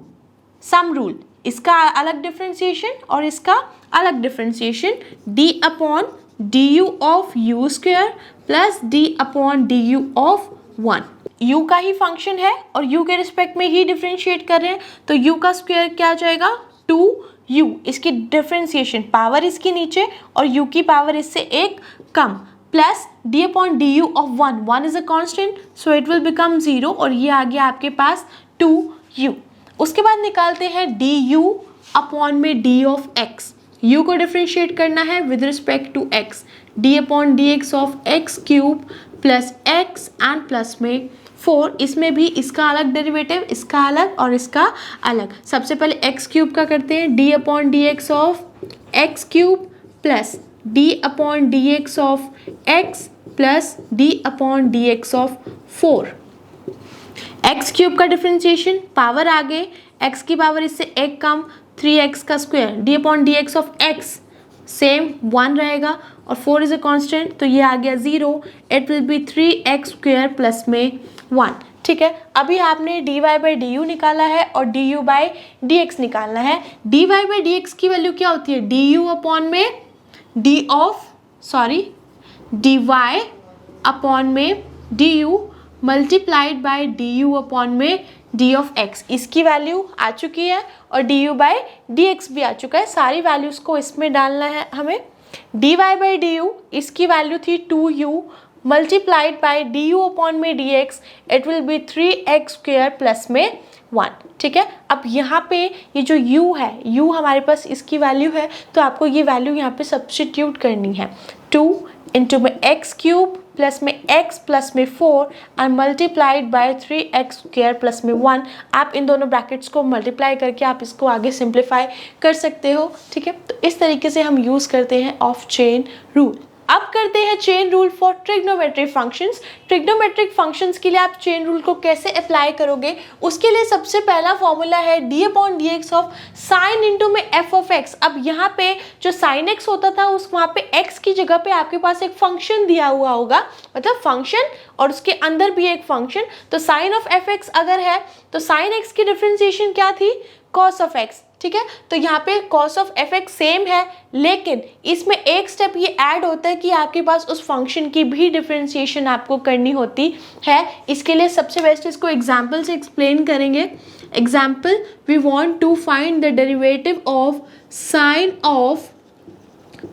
सम रूल, इसका अलग डिफरेंशिएशन और इसका अलग differentiation, d upon d u of u square plus d upon d u of 1। u का ही फंक्शन है और u के रिस्पेक्ट में ही डिफरेंशिएट कर रहे हैं, तो u का स्क्वायर क्या आ जाएगा 2u, इसकी डिफरेंशिएशन पावर इसकी नीचे और u की पावर इससे एक कम, plus d upon d u of 1, 1 is a constant so it will become 0 और ये आ गया आपके पास 2u। उसके बाद निकालते हैं du अपॉन में d ऑफ x, u को डिफरेंशिएट करना है with respect to x, d upon D x of x cube plus x and plus में 4, इसमें भी इसका अलग डेरिवेटिव, इसका अलग और इसका अलग। सबसे पहले एक्स क्यूब का करते हैं, d upon D x of x cube plus d upon D x of x plus d upon D x of 4। X cube का डिफरेंशिएशन पावर आगे, x की पावर इससे एक कम 3x का square, d upon D x of x same 1 रहेगा और 4 इज अ कांस्टेंट तो ये आ गया 0, it will B 3x square plus में 1, ठीक है। अभी आपने dy बाई डी यू निकाला है और du बाई डी एक्स निकालना है। dy बाई डी एक्स की वैल्यू क्या होती है, du अपॉन में dy अपॉन में du multiplied by du upon में d ऑफ x, इसकी वैल्यू आ चुकी है और du बाई डी एक्स भी आ चुका है। सारी वैल्यूज को इसमें डालना है हमें। dy बाई डी यू, इसकी वैल्यू थी 2u multiplied by du upon में dx, it will B 3x square plus में 1, ठीक है। अब यहाँ पे ये जो u है, u हमारे पास इसकी वैल्यू है तो आपको ये वैल्यू यहाँ पे सब्स्टिट्यूट करनी है, 2 इंटू में एक्स क्यूब प्लस में x प्लस में 4 and multiplied bye 3x square plus में 1। आप इन दोनों ब्रैकेट्स को मल्टीप्लाई करके आप इसको आगे सिंप्लीफाई कर सकते हो, ठीक है। तो इस तरीके से हम यूज़ करते हैं ऑफ चेन रूल। अब करते हैं chain rule for trigonometric functions. Trigonometric functions के लिए आप चेन रूल को कैसे अप्लाई करोगे, उसके लिए सबसे पहला फॉर्मूला है d upon D x of sine into में f ऑफ x। अब यहाँ पे जो साइन x होता था उस वहाँ पे x की जगह पे आपके पास एक फंक्शन दिया हुआ होगा, मतलब फंक्शन और उसके अंदर भी एक फंक्शन। तो साइन ऑफ f(x) अगर है तो साइन x की डिफरेंशिएशन क्या थी, कॉस ऑफ x, ठीक है। तो यहाँ पे cos ऑफ fx सेम है, लेकिन इसमें एक स्टेप ये ऐड होता है कि आपके पास उस फंक्शन की भी डिफरेंशिएशन आपको करनी होती है। इसके लिए सबसे बेस्ट इसको एग्जाम्पल से एक्सप्लेन करेंगे। Example, we want to find the derivative of sine of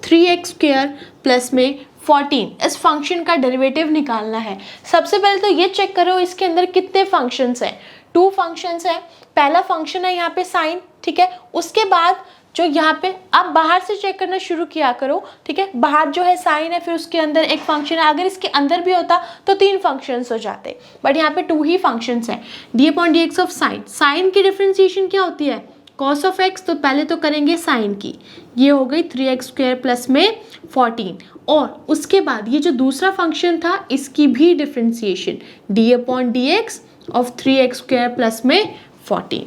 3x square plus में 14। इस फंक्शन का डेरिवेटिव निकालना है। सबसे पहले तो ये चेक करो इसके अंदर कितने फंक्शंस हैं, 2 फंक्शंस हैं। पहला फंक्शन है यहाँ पे साइन, ठीक है। उसके बाद जो यहाँ पे आप बाहर से चेक करना शुरू किया करो, ठीक है। बाहर जो है साइन है, फिर उसके अंदर एक फंक्शन है। अगर इसके अंदर भी होता तो 3 फंक्शंस हो जाते, बट यहाँ पे 2 ही फंक्शंस हैं। d upon D x of sine, sine की डिफरेंशिएशन क्या होती है, cos ऑफ x। तो पहले तो करेंगे साइन की, ये हो गई 3x स्क्वायर प्लस में 14, और उसके बाद ये जो दूसरा फंक्शन था इसकी भी differentiation d upon D x of 3x square plus में 14,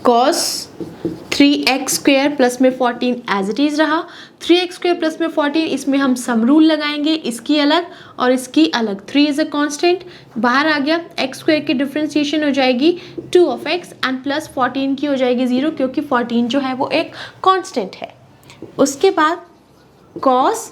cos 3x स्क्वायर प्लस में 14 एज इट इज़ रहा। 3x स्क्वायर प्लस में 14, इसमें हम सम रूल लगाएंगे, इसकी अलग और इसकी अलग। 3 इज़ अ कांस्टेंट, बाहर आ गया। x स्क्वायर की डिफरेंशिएशन हो जाएगी 2 ऑफ x एंड प्लस 14 की हो जाएगी 0, क्योंकि 14 जो है वो एक कांस्टेंट है। उसके बाद cos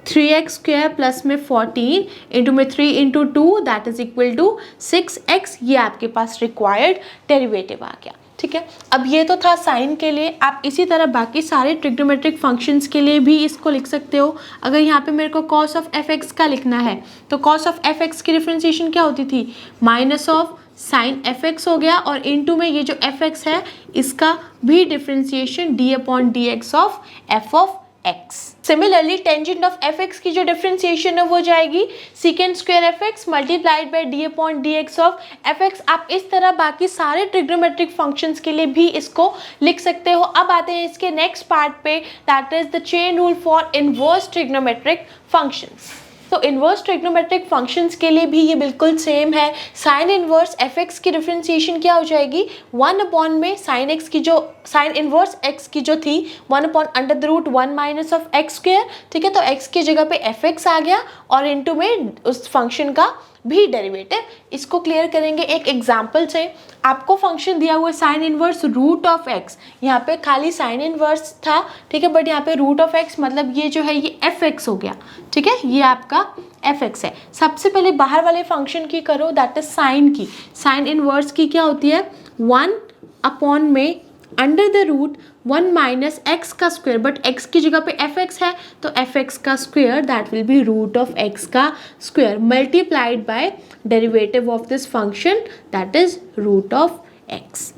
3x स्क्वायर प्लस में 14 इंटू में 3 into 2 that is equal to 6x। ये आपके पास रिक्वायर्ड डेरिवेटिव आ गया, ठीक है। अब ये तो था साइन के लिए। आप इसी तरह बाकी सारे ट्रिग्नोमेट्रिक फंक्शंस के लिए भी इसको लिख सकते हो। अगर यहाँ पे मेरे को cos ऑफ fx का लिखना है तो cos ऑफ fx की डिफरेंशिएशन क्या होती थी, माइनस ऑफ साइन fx हो गया, और इनटू में ये जो fx है इसका भी differentiation d upon D x of f of x। Similarly tangent of fx की जो डिफरेंशिएशन है वो जाएगी secant square fx multiplied by d upon D x of fx। आप इस तरह बाकी सारे ट्रिग्नोमेट्रिक फंक्शंस के लिए भी इसको लिख सकते हो। अब आते हैं इसके नेक्स्ट पार्ट पे, that is the chain rule for inverse trigonometric functions. तो इन्वर्स ट्रिग्नोमेट्रिक फंक्शंस के लिए भी ये बिल्कुल सेम है। साइन इन्वर्स एफ एक्स की डिफ्रेंसिएशन क्या हो जाएगी, 1 अपॉन में साइन एक्स की जो साइन इन्वर्स एक्स की जो थी 1 upon under the root 1 minus of x square, ठीक है। तो एक्स की जगह पे एफ एक्स आ गया और इनटू में उस फंक्शन का भी डेरिवेटिव। इसको क्लियर करेंगे एक एग्जाम्पल से। आपको फंक्शन दिया हुआ है sine inverse root of x, यहाँ पे खाली साइन इनवर्स था, ठीक है, बट यहाँ पे रूट ऑफ एक्स मतलब ये जो है ये एफ एक्स हो गया, ठीक है, ये आपका एफ एक्स है। सबसे पहले बाहर वाले फंक्शन की करो, दैट इज साइन की। साइन इनवर्स की क्या होती है, 1 अपॉन में under the root 1 minus x का स्क्वायर, बट एक्स की जगह पे एफ एक्स है तो एफ एक्स का square that will be root of x का square multiplied by derivative of this function that is root of x.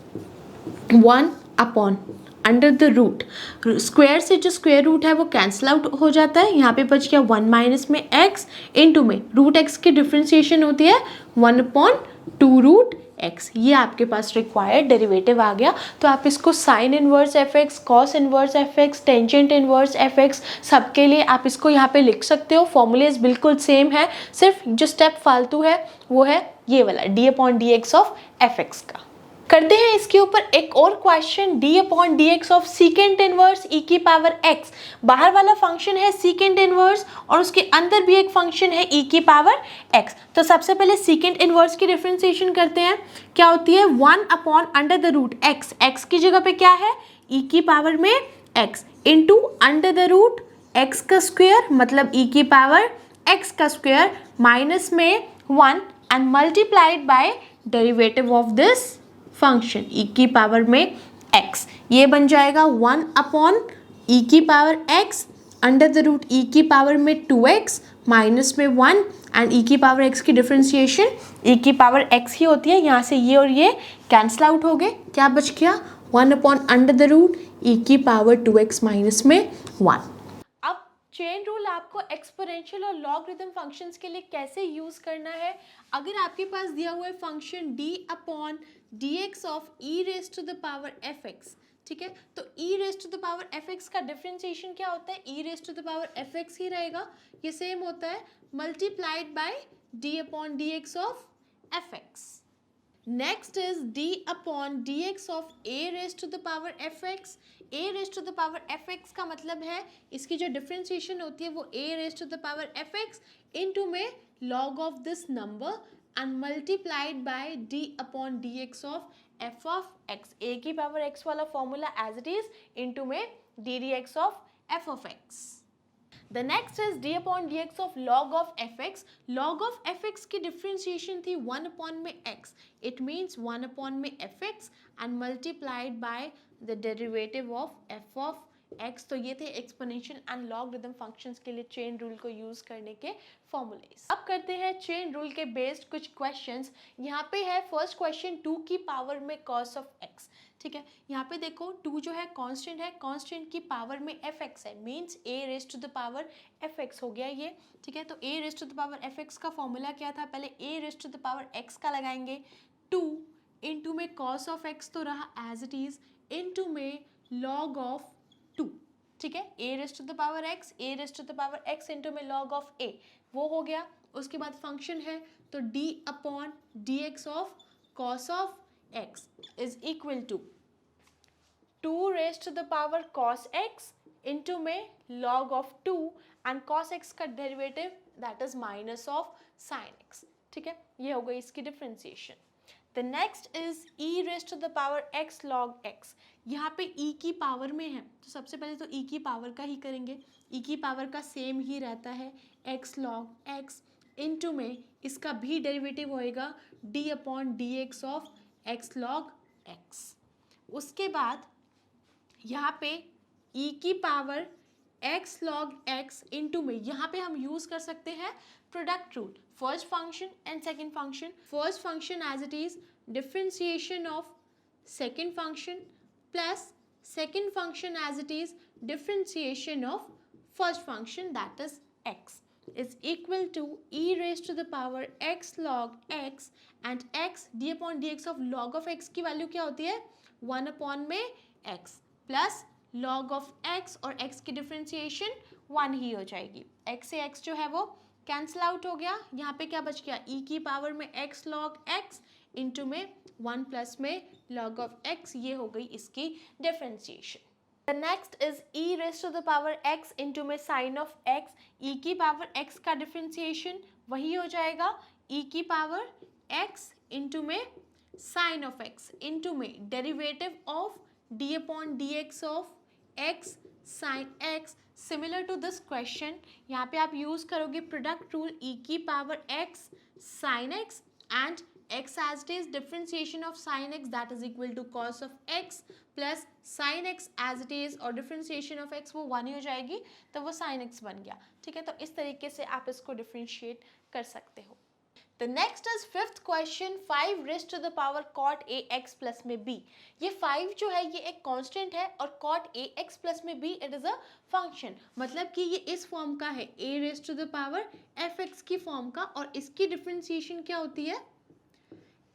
1 upon under the root, square से जो स्क्वायर रूट है वो कैंसिल आउट हो जाता है, यहाँ पे बच गया 1 माइनस में एक्स इंटू में रूट एक्स की डिफ्रेंसिएशन होती है 1 अपॉन 2 रूट एक्स। ये आपके पास रिक्वायर्ड डेरिवेटिव आ गया। तो आप इसको sine inverse F x, cos inverse F x, tangent inverse F x, सबके लिए आप इसको यहाँ पे लिख सकते हो। फॉर्मूलेज बिल्कुल सेम है, सिर्फ जो स्टेप फालतू है वो है ये वाला D upon D x of f x का। करते हैं इसके ऊपर एक और question, D upon D x of secant inverse ई की पावर एक्स। बाहर वाला फंक्शन है सीकेंट इनवर्स और उसके अंदर भी एक फंक्शन है ई की पावर एक्स। तो सबसे पहले सीकेंट इनवर्स की डिफरेंशिएशन करते हैं। क्या होती है, 1 upon under the root x, x की जगह पे क्या है ई की पावर में x into under the root x का स्क्वायर मतलब ई की पावर एक्स का स्क्वायर माइनस में 1 and multiplied by derivative of this function e की पावर में x। ये बन जाएगा 1 अपॉन ई की power x under the root e की पावर में 2x माइनस में 1 एंड ई की पावर x की डिफरेंशिएशन ई की पावर x ही होती है। यहाँ से ये और ये कैंसिल आउट हो गए, क्या बच गया 1 upon under the root e की पावर 2x माइनस में 1। चेन रूल आपको एक्सपोनेंशियल और लॉगरिथम फंक्शंस के लिए कैसे यूज़ करना है। अगर आपके पास दिया हुआ है function d upon D x of e raise to the power f x, ठीक है, तो e raise to the power f x का डिफरेंशिएशन क्या होता है, e raise to the power f x ही रहेगा, ये सेम होता है multiplied by d upon D x of f x. Next is d upon D x of a raise to the power f x. a raise to the power f x का मतलब है इसकी जो डिफरेंशिएशन होती है वो a raise to the power f x into में log of this number and multiplied by d upon D x of x. a की पावर x वाला formula as it is into में d d x of f of x. The next is d upon dx of log of fx. Log of fx की differentiation थी 1 upon में x. It means 1 upon में fx and multiplied by the derivative of f of x। तो ये थे एक्सपोनेंशियल एंड लॉगरिथम फंक्शंस के लिए चेन रूल को यूज करने के फॉर्मूलेस। अब करते हैं चेन रूल के बेस्ड कुछ क्वेश्चंस। यहाँ पे है फर्स्ट क्वेश्चन 2 की पावर में cos ऑफ x, ठीक है। यहाँ पे देखो 2 जो है कांस्टेंट है, कांस्टेंट की पावर में एफ एक्स है, means a raise to the power f x हो गया ये, ठीक है। तो a raise to the power f x का फॉर्मूला क्या था, पहले a raise to the power x का लगाएंगे, 2 इंटू में cos ऑफ x तो रहा एज इट इज इंटू में log ऑफ 2, ठीक है। a raise to the power x, a raise to the power x into में log ऑफ a वो हो गया। उसके बाद फंक्शन है तो d upon D x of cos of x is equal to 2 raised to the power cos x into में log of 2 and cos x का derivative that is minus of sin x, ठीक है। ये हो गई इसकी differentiation. The next is e raised to the power x log x। यहाँ पे e की पावर में है तो सबसे पहले तो e की पावर का ही करेंगे, e की पावर का सेम ही रहता है x log x इंटू में इसका भी डेरिवेटिव होएगा d upon D x of x log x। उसके बाद यहाँ पे e की power x log x into में यहाँ पे हम यूज कर सकते हैं product rule, first function and second function. First function as it is differentiation of second function plus second function as it is differentiation of first function that is x is equal to e raised to the power x log x and x d upon dx of log of x की वैल्यू क्या होती है 1 अपॉन में x plus log of x और x की डिफरेंशिएशन 1 ही हो जाएगी। x से x जो है वो कैंसिल आउट हो गया, यहाँ पे क्या बच गया, e की पावर में x log x इंटू में 1 प्लस में log ऑफ x, ये हो गई इसकी differentiation. The next is e raised to the power x into में sin of x, e की पावर x का डिफरेंशिएशन वही हो जाएगा e की पावर x इंटू में sin of x इंटू में derivative of d upon dx of x sin x। Similar to this question यहाँ पे आप यूज करोगे प्रोडक्ट रूल, e की power x sin x and x as it is differentiation of sin x that is equal to cos of x plus sin x as it is और differentiation of x वो 1 ही हो जाएगी, तो वो sin x बन गया। ठीक है, तो इस तरीके से आप इसको डिफ्रेंशिएट कर सकते हो। The next is fifth question, 5 raised to the power cot ax plus में b। ये 5 जो है ये एक कांस्टेंट है और cot ax plus में b it is a function, मतलब कि ये इस फॉर्म का है a raised to the power fx की फॉर्म का, और इसकी डिफरेंशिएशन क्या होती है,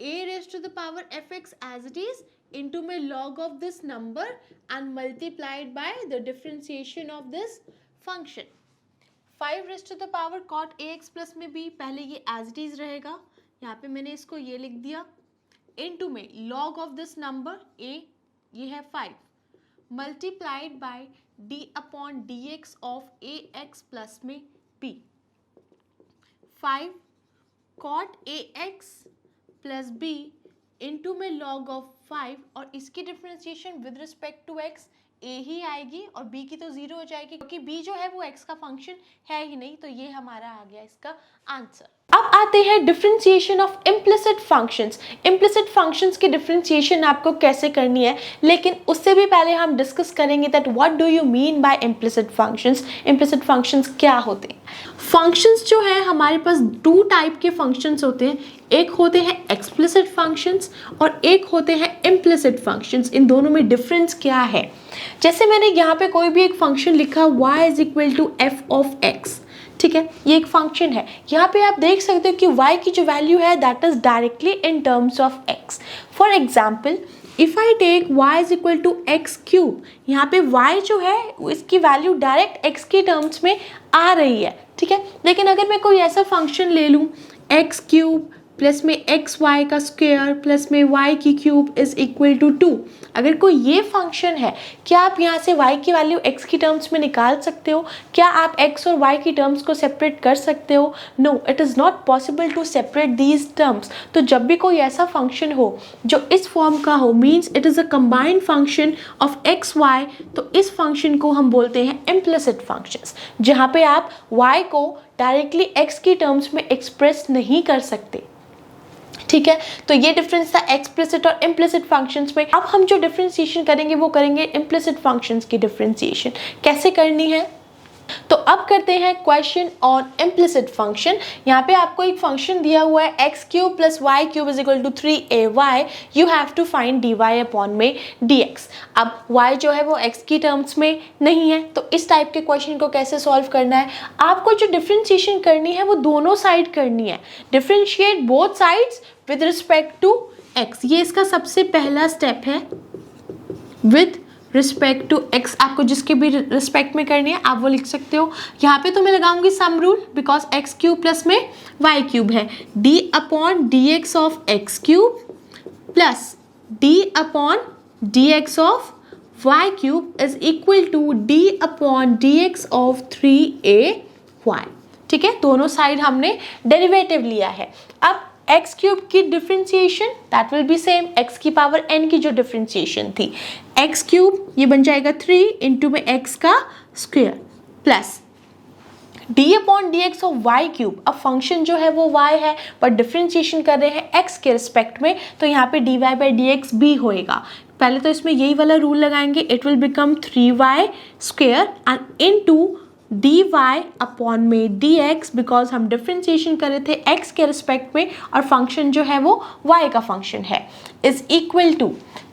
a raised to the power fx as it is into में log of this number and multiplied by the differentiation of this function। 5 raised to the power cot ax plus में b, पहले ये as it is रहेगा, यहाँ पे मैंने इसको ये लिख दिया, into में log of this number a, ये है 5, multiplied by d upon dx of ax plus में b। 5 cot ax plus b into में log of 5, और इसकी differentiation with respect to x a ही आएगी और b की तो 0 हो जाएगी, क्योंकि b जो है वो x का फंक्शन है ही नहीं, तो ये हमारा आ गया इसका आंसर। अब आते हैं differentiation of implicit functions. Implicit functions की डिफरेंशिएशन आपको कैसे करनी है, लेकिन उससे भी पहले हम डिस्कस करेंगे that what do you mean bye implicit functions. Implicit functions क्या होते हैं? फंक्शंस जो है हमारे पास 2 टाइप के फंक्शंस होते हैं, एक होते हैं एक्सप्लिसिट फंक्शंस और एक होते हैं इम्प्लिसिट फंक्शंस। इन दोनों में डिफरेंस क्या है? जैसे मैंने यहाँ पे कोई भी एक फंक्शन लिखा y is equal to F of x, ठीक है, ये एक फंक्शन है। यहाँ पे आप देख सकते हो कि y की जो वैल्यू है that is directly in terms of x। For example if I take y is equal to x cube, यहाँ पे y जो है इसकी वैल्यू डायरेक्ट x के टर्म्स में आ रही है, ठीक है। लेकिन अगर मैं कोई ऐसा फंक्शन ले लूँ एक्स क्यूब प्लस में एक्स वाई का स्क्वायर प्लस में वाई की क्यूब इज इक्वल टू 2, अगर कोई ये फंक्शन है, क्या आप यहाँ से y की वैल्यू x की टर्म्स में निकाल सकते हो? क्या आप x और y की टर्म्स को सेपरेट कर सकते हो? No, it is not possible to separate these terms. तो जब भी कोई ऐसा फंक्शन हो जो इस फॉर्म का हो, means it is a combined function of x y, तो इस फंक्शन को हम बोलते हैं इम्प्लिसिट फंक्शंस, जहाँ पे आप y को डायरेक्टली x की टर्म्स में एक्सप्रेस नहीं कर सकते, ठीक है। तो ये डिफरेंस था एक्सप्लिसिट और इम्प्लिसिट फंक्शंस में। अब हम जो डिफरेंशिएशन करेंगे वो करेंगे इम्प्लिसिट फंक्शंस की डिफरेंशिएशन। कैसे करनी है? तो अब करते हैं क्वेश्चन ऑन इम्प्लिसिट फंक्शन। यहाँ पे आपको एक फंक्शन दिया हुआ है x cube plus y cube is equal to 3ay, you have to find dy upon में dx। अब y जो है वो x की टर्म्स में नहीं है, तो इस टाइप के क्वेश्चन को कैसे सॉल्व करना है? आपको जो डिफरेंशिएशन करनी है वो दोनों साइड करनी है, differentiate both sides with respect to x। ये इसका सबसे पहला स्टेप है, विद रिस्पेक्ट टू x। आपको जिसके भी रिस्पेक्ट में करनी है आप वो लिख सकते हो। यहाँ पे तो मैं लगाऊंगी sum rule, because x cube plus में वाई क्यूब है, d upon D x of x cube plus d upon D x of y cube is equal to d upon D x of 3ay। ठीक है, दोनों साइड हमने डेरिवेटिव लिया है। अब एक्स क्यूब की differentiation that will B same, x की पावर n की जो डिफरेंशिएशन थी, एक्स क्यूब ये बन जाएगा 3 इंटू में एक्स का square plus d upon D x of y cube. अब फंक्शन जो है वो y है पर डिफरेंशिएशन कर रहे हैं x के रिस्पेक्ट में, तो यहाँ पे dy बाई डी एक्स भी होएगा। पहले तो इसमें यही वाला रूल लगाएंगे, it will become 3y square and into dy upon में dx, बिकॉज हम डिफरेंशिएशन कर रहे थे x के रिस्पेक्ट में और फंक्शन जो है वो y का फंक्शन है, is equal to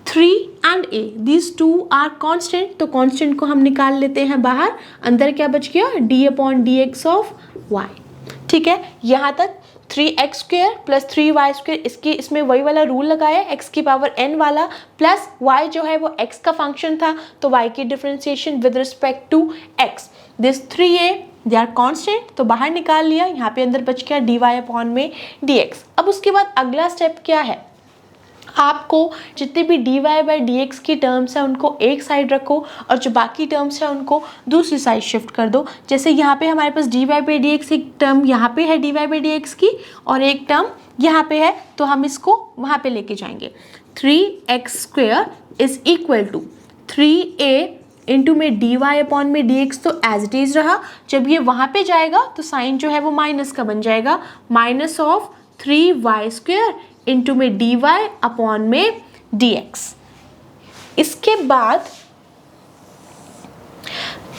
3 and a, these two are constant, तो कांस्टेंट को हम निकाल लेते हैं बाहर। अंदर क्या बच गया? d upon D x of y। ठीक है, यहाँ तक 3x square plus 3y square, इसमें वही वाला रूल लगाया x की पावर n वाला, प्लस y जो है वो x का फंक्शन था, तो y की differentiation with respect to x। This 3a they are constant, तो बाहर निकाल लिया, यहाँ पे अंदर बच गया dy अपॉन में dx। अब उसके बाद अगला स्टेप क्या है, आपको जितने भी dy बाई dx की टर्म्स है उनको एक साइड रखो और जो बाकी टर्म्स है उनको दूसरी साइड शिफ्ट कर दो। जैसे यहाँ पे हमारे पास dy बाई dx एक टर्म यहाँ पे है dy बाई dx की और एक टर्म यहाँ पे है, तो हम इसको वहाँ पे लेके जाएंगे। 3x² is equal to 3a into में dy अपॉन में dx, तो एज इट इज रहा। जब ये वहाँ पे जाएगा तो साइन जो है वो माइनस का बन जाएगा, माइनस ऑफ 3y² इंटू में dy अपॉन में dx। इसके बाद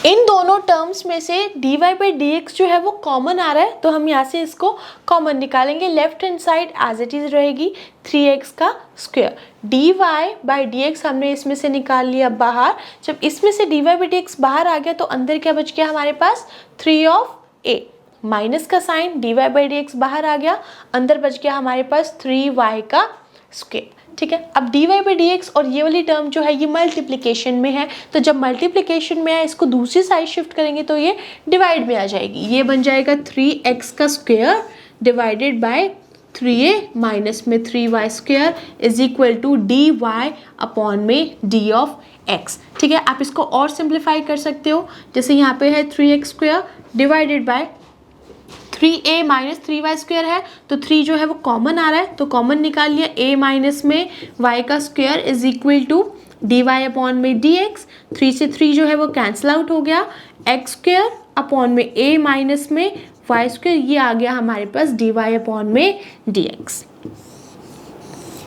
इन दोनों टर्म्स में से dy बाई dx जो है वो कॉमन आ रहा है, तो हम यहाँ से इसको कॉमन निकालेंगे। Left hand side as it is रहेगी 3x का स्क्वायर। dy बाई dx हमने इसमें से निकाल लिया बाहर। जब इसमें से dy बाई dx बाहर आ गया तो अंदर क्या बच गया हमारे पास, 3 ऑफ a, माइनस का साइन dy बाई dx बाहर आ गया, अंदर बच गया हमारे पास 3y का स्क्वायर। ठीक है, अब dy बाई dx और ये वाली टर्म जो है ये मल्टीप्लिकेशन में है, तो जब मल्टीप्लिकेशन में है इसको दूसरी साइड शिफ्ट करेंगे तो ये डिवाइड में आ जाएगी। ये बन जाएगा 3x का square divided by 3a minus में 3y² is equal to dy upon में d ऑफ x। ठीक है, आप इसको और सिंप्लीफाई कर सकते हो, जैसे यहाँ पे है 3x² divided by 3a minus 3y² है, तो 3 जो है वो कॉमन आ रहा है, तो कॉमन निकाल लिया। a माइनस में y का square is equal to dy upon में dx। 3 से 3 जो है वो कैंसिल आउट हो गया, x² अपॉन में a माइनस में y², ये आ गया हमारे पास dy अपॉन में dx।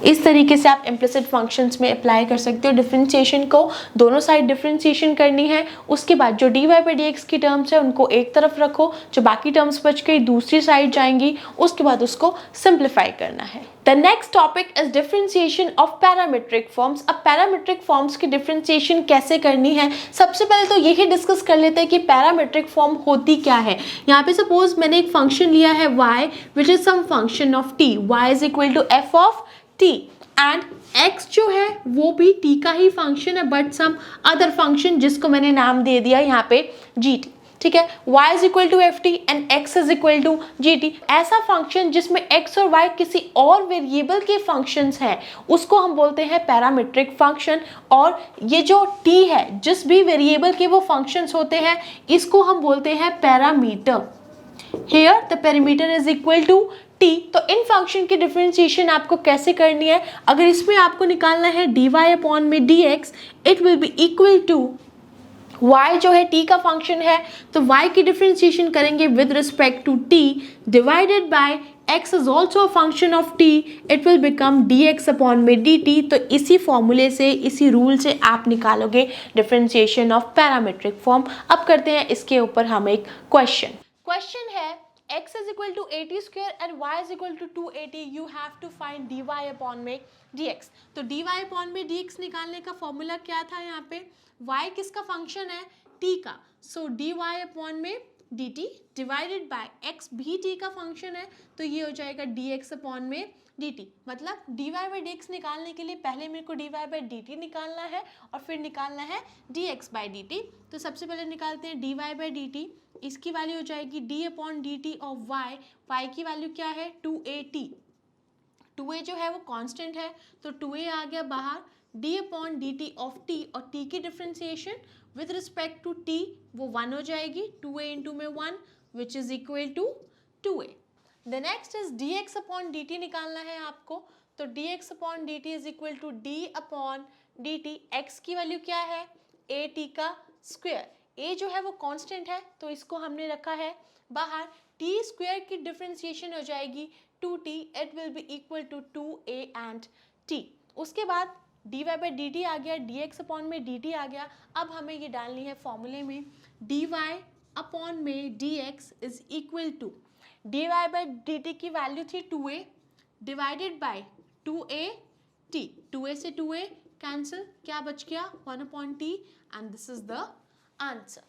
इस तरीके से आप इम्प्लिसिट फंक्शंस में अप्लाई कर सकते हो। डिफरेंशिएशन को दोनों साइड डिफरेंशिएशन करनी है, उसके बाद जो dy बाई dx की टर्म्स है उनको एक तरफ रखो, जो बाकी टर्म्स बच गई दूसरी साइड जाएंगी, उसके बाद उसको सिंप्लीफाई करना है। The next topic is differentiation of parametric forms. अब पैरामीट्रिक फॉर्म्स की डिफरेंशिएशन कैसे करनी है, सबसे पहले तो यही डिस्कस कर लेते हैं कि पैरामीट्रिक फॉर्म होती क्या है। यहाँ पे सपोज मैंने एक फंक्शन लिया है y which is some function of t, y is equal to f of t and x जो है वो भी t का ही फंक्शन है बट सम अदर फंक्शन जिसको मैंने नाम दे दिया यहाँ पे gt। ठीक है, y is equal to f t and x is equal to g t. ऐसा फंक्शन जिसमें x और y किसी और वेरिएबल के फंक्शंस हैं उसको हम बोलते हैं पैरामीट्रिक फंक्शन। और ये जो t है, जिस भी वेरिएबल के वो फंक्शंस होते हैं, इसको हम बोलते हैं parameter. Here the perimeter is equal to t। तो इन फंक्शन की डिफरेंशिएशन आपको कैसे करनी है, अगर इसमें आपको निकालना है dy अपॉन में dx, it will be equal to y जो है t का फंक्शन है, तो y की डिफरेंशिएशन करेंगे with respect to t divided by x is also a function of t, it will become dx upon में dt। तो इसी फॉर्मूले से, इसी रूल से आप निकालोगे डिफरेंशिएशन ऑफ पैरामीट्रिक फॉर्म। अब करते हैं इसके ऊपर हम एक क्वेश्चन है x is equal to 80 square and y is equal to 280, you have to find dy upon में dx। तो dy upon में dx निकालने का फॉर्मूला क्या था, यहाँ पे y किसका फंक्शन है, t का, सो dy upon में dt डिवाइडेड बाय x भी t का फंक्शन है, तो ये हो जाएगा dx upon में dt। मतलब dy by dx निकालने के लिए पहले मेरे को dy by dt निकालना है और फिर निकालना है dx by dt। तो सबसे पहले निकालते हैं dy by dt, इसकी वैल्यू हो जाएगी d upon dt of y। y की वैल्यू क्या है, 2at। 2a जो है वो कांस्टेंट है, तो 2a आ गया बाहर, d upon dt of t, और t की differentiation with respect to t वो 1 हो जाएगी, 2a इंटू में 1 which is equal to 2a। The next is dx upon dt निकालना है आपको, तो dx upon dt is equal to d upon dt। x की वैल्यू क्या है, at का स्क्वायर, a जो है वो कांस्टेंट है तो इसको हमने रखा है बाहर, t स्क्वायर की डिफरेंशिएशन हो जाएगी 2t, it will be equal to 2a and t। उसके बाद dy by dt आ गया, dx अपॉन में dt आ गया। अब हमें ये डालनी है फॉर्मूले में, dy अपॉन में dx is equal to dy by dt की वैल्यू थी 2a divided by 2at, 2a से 2a कैंसिल, क्या बच गया 1 upon t, and this is the answer.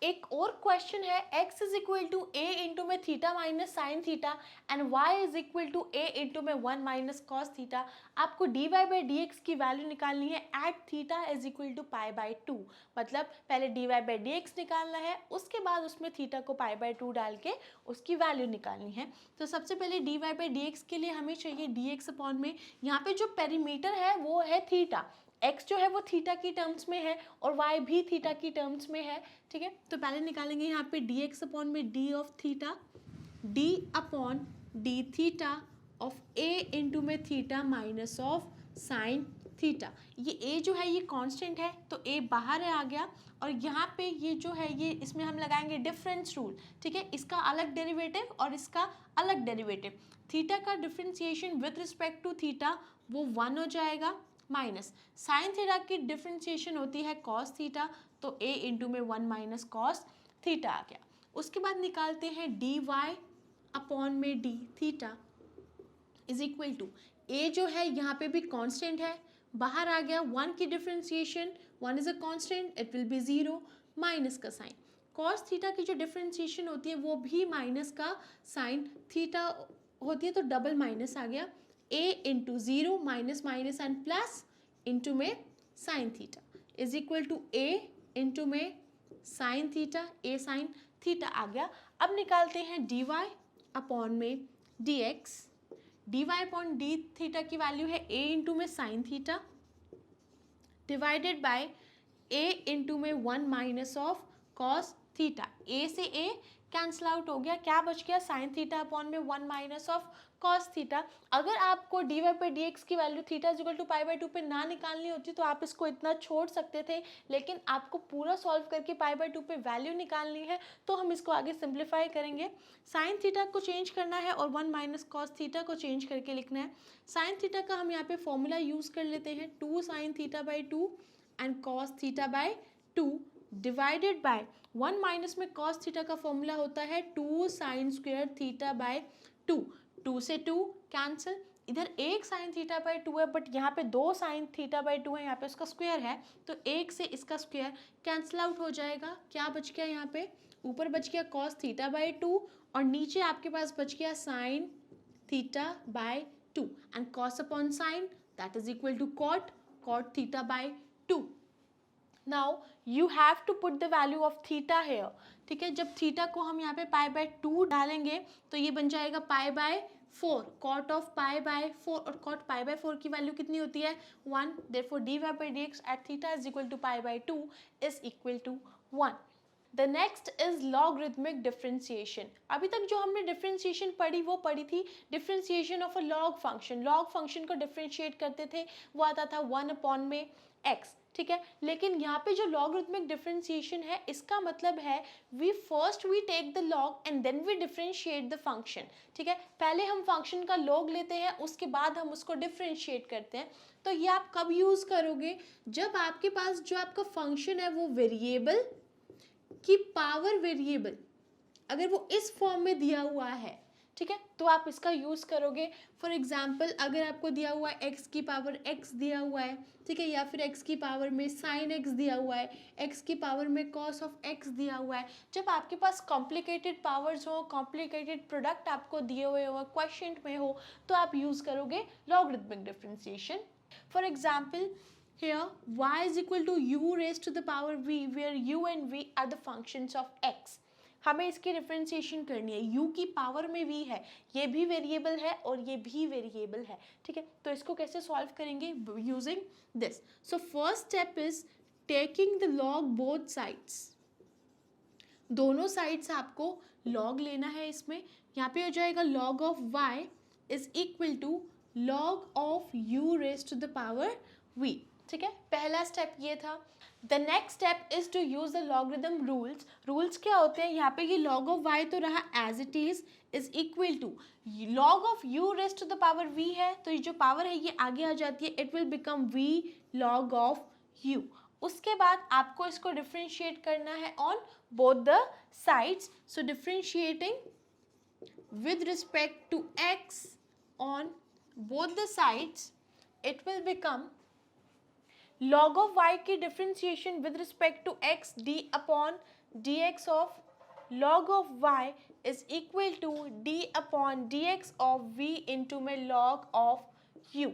एक और क्वेश्चन है, x is equal to a into में theta minus sine theta and y is equal to a into में 1 माइनस कॉस थीटा। आपको dy बाई dx की वैल्यू निकालनी है at theta is equal to pi by 2। मतलब पहले dy बाई dx निकालना है, उसके बाद उसमें थीटा को पाई बाई 2 डाल के उसकी वैल्यू निकालनी है। तो सबसे पहले dy बाई dx के लिए हमें चाहिए dx अपॉन में, यहाँ पे जो पेरीमीटर है वो है थीटा, x जो है वो थीटा की टर्म्स में है और y भी थीटा की टर्म्स में है। ठीक है, तो पहले निकालेंगे यहाँ पे dx अपॉन में d of theta, d upon d theta of a into में theta minus of sine theta. ये a जो है ये कांस्टेंट है तो a बाहर आ गया, और यहाँ पे ये जो है ये इसमें हम लगाएंगे डिफरेंस रूल। ठीक है, इसका अलग डेरिवेटिव और इसका अलग डेरिवेटिव। थीटा का differentiation with respect to theta वो 1 हो जाएगा, माइनस साइन थीटा की डिफरेंशिएशन होती है कॉस थीटा, तो a इंटू में 1 माइनस कॉस थीटा आ गया। उसके बाद निकालते हैं dy अपॉन में d theta is equal to, a जो है यहाँ पे भी कांस्टेंट है, बाहर आ गया 1 की differentiation, 1 is a constant, it will be 0, minus का साइन। कॉस थीटा की जो डिफरेंशिएशन होती है वो भी माइनस का साइन थीटा होती है, तो डबल माइनस आ गया, a into 0 minus minus and plus into में sine theta is equal to a into में sine theta, a sine theta आ गया। अब निकालते हैं dy अपॉन में dx, dy upon d theta की वैल्यू है a इंटू में sine theta divided by a into में 1 minus of cos theta. a से a कैंसल आउट हो गया, क्या बच गया, साइन थीटा अपॉन में 1 माइनस ऑफ कॉस थीटा। अगर आपको dy बाई dx की value theta is equal to pi by 2 पे ना निकालनी होती तो आप इसको इतना छोड़ सकते थे, लेकिन आपको पूरा सॉल्व करके पाई बाई 2 पे वैल्यू निकालनी है, तो हम इसको आगे सिंप्लीफाई करेंगे। साइन थीटा को चेंज करना है और 1 माइनस कॉस थीटा को चेंज करके लिखना है। साइन थीटा का हम यहाँ पे फॉर्मूला यूज़ कर लेते हैं, 2 sign theta by 2 and cos theta by 2 divided by 1 minus में कॉस थीटा का फॉर्मूला होता है 2 साइन स्क्वायर थीटा बाय 2, 2 से 2 कैंसिल, इधर एक साइन थीटा बाई 2 है बट यहाँ पे 2 साइन थीटा बाई 2 है, यहाँ पे उसका स्क्वायर है, तो एक से इसका स्क्वायर कैंसिल आउट हो जाएगा। क्या बच गया, यहाँ पे ऊपर बच गया कॉस थीटा बाई 2 और नीचे आपके पास बच गया sine theta by 2 and cos upon sine that is equal to cot, cot theta by 2। Now you have to put the value of theta here। ठीक है, जब थीटा को हम यहाँ पे पाई बाय 2 डालेंगे तो ये बन जाएगा pi by 4, cot of pi by 4, और कॉट पाई बाय 4 की वैल्यू कितनी होती है 1, therefore dy by dx at theta is equal to pi by 2 is equal to 1। The next is logarithmic differentiation. अभी तक जो हमने डिफ्रेंसिएशन पढ़ी वो पढ़ी थी differentiation of a log function. Log function को डिफ्रेंशिएट करते थे, वो आता था 1 अपॉन में x। ठीक है, लेकिन यहाँ पे जो लॉगरिथमिक डिफरेंशिएशन है इसका मतलब है we take the log and then we differentiate the function. ठीक है, पहले हम फंक्शन का लॉग लेते हैं, उसके बाद हम उसको डिफरेंशिएट करते हैं। तो ये आप कब यूज़ करोगे, जब आपके पास जो आपका फंक्शन है वो वेरिएबल की पावर वेरिएबल अगर वो इस फॉर्म में दिया हुआ है, ठीक है, तो आप इसका यूज़ करोगे। फॉर एग्जाम्पल अगर आपको दिया हुआ है x की पावर x दिया हुआ है, ठीक है, या फिर x की पावर में साइन x दिया हुआ है, x की पावर में कॉस ऑफ x दिया हुआ है, जब आपके पास कॉम्प्लिकेटेड पावर्स हो, कॉम्प्लिकेटेड प्रोडक्ट आपको दिए हुए हो, क्वेश्चन में हो, तो आप यूज़ करोगे logarithmic differentiation. For example here y is equal to u raised to the power v where u and v are the functions of x। हमें इसकी डिफरेंशिएशन करनी है, u की पावर में v है, ये भी वेरिएबल है और ये भी वेरिएबल है। ठीक है, तो इसको कैसे सॉल्व करेंगे, using this. So first step is taking the log both sides. दोनों साइड्स आपको लॉग लेना है इसमें। यहाँ पे हो जाएगा log of y is equal to log of u raise to the power v। ठीक है, पहला स्टेप ये था। The next step is to use the logarithm rules. Rules क्या होते हैं, यहाँ पे ये log ऑफ y तो रहा as it is equal to log of u raise to the power v है, तो ये जो पावर है ये आगे आ जाती है, it will become v log of u। उसके बाद आपको इसको डिफ्रेंशिएट करना है on both the sides. So differentiating with respect to x on both the sides it will become log of y की differentiation with respect to x d upon dx of log of y is equal to d upon dx of v into में log of u.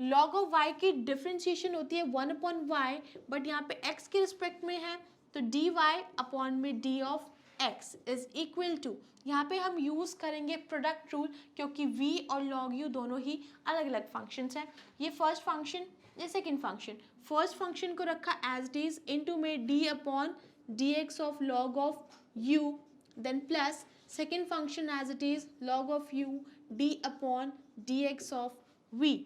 log of y की डिफ्रेंशिएशन होती है 1 upon y, बट यहाँ पे x के रिस्पेक्ट में है तो dy अपॉन में d of x is equal to, यहाँ पे हम यूज़ करेंगे प्रोडक्ट रूल क्योंकि v और log u दोनों ही अलग अलग फंक्शंस हैं. ये फर्स्ट फंक्शन, ये सेकेंड फंक्शन. फर्स्ट फंक्शन को रखा एज इट इज इनटू में d upon dx of log of u, then plus second function as it is log of u d upon dx of v.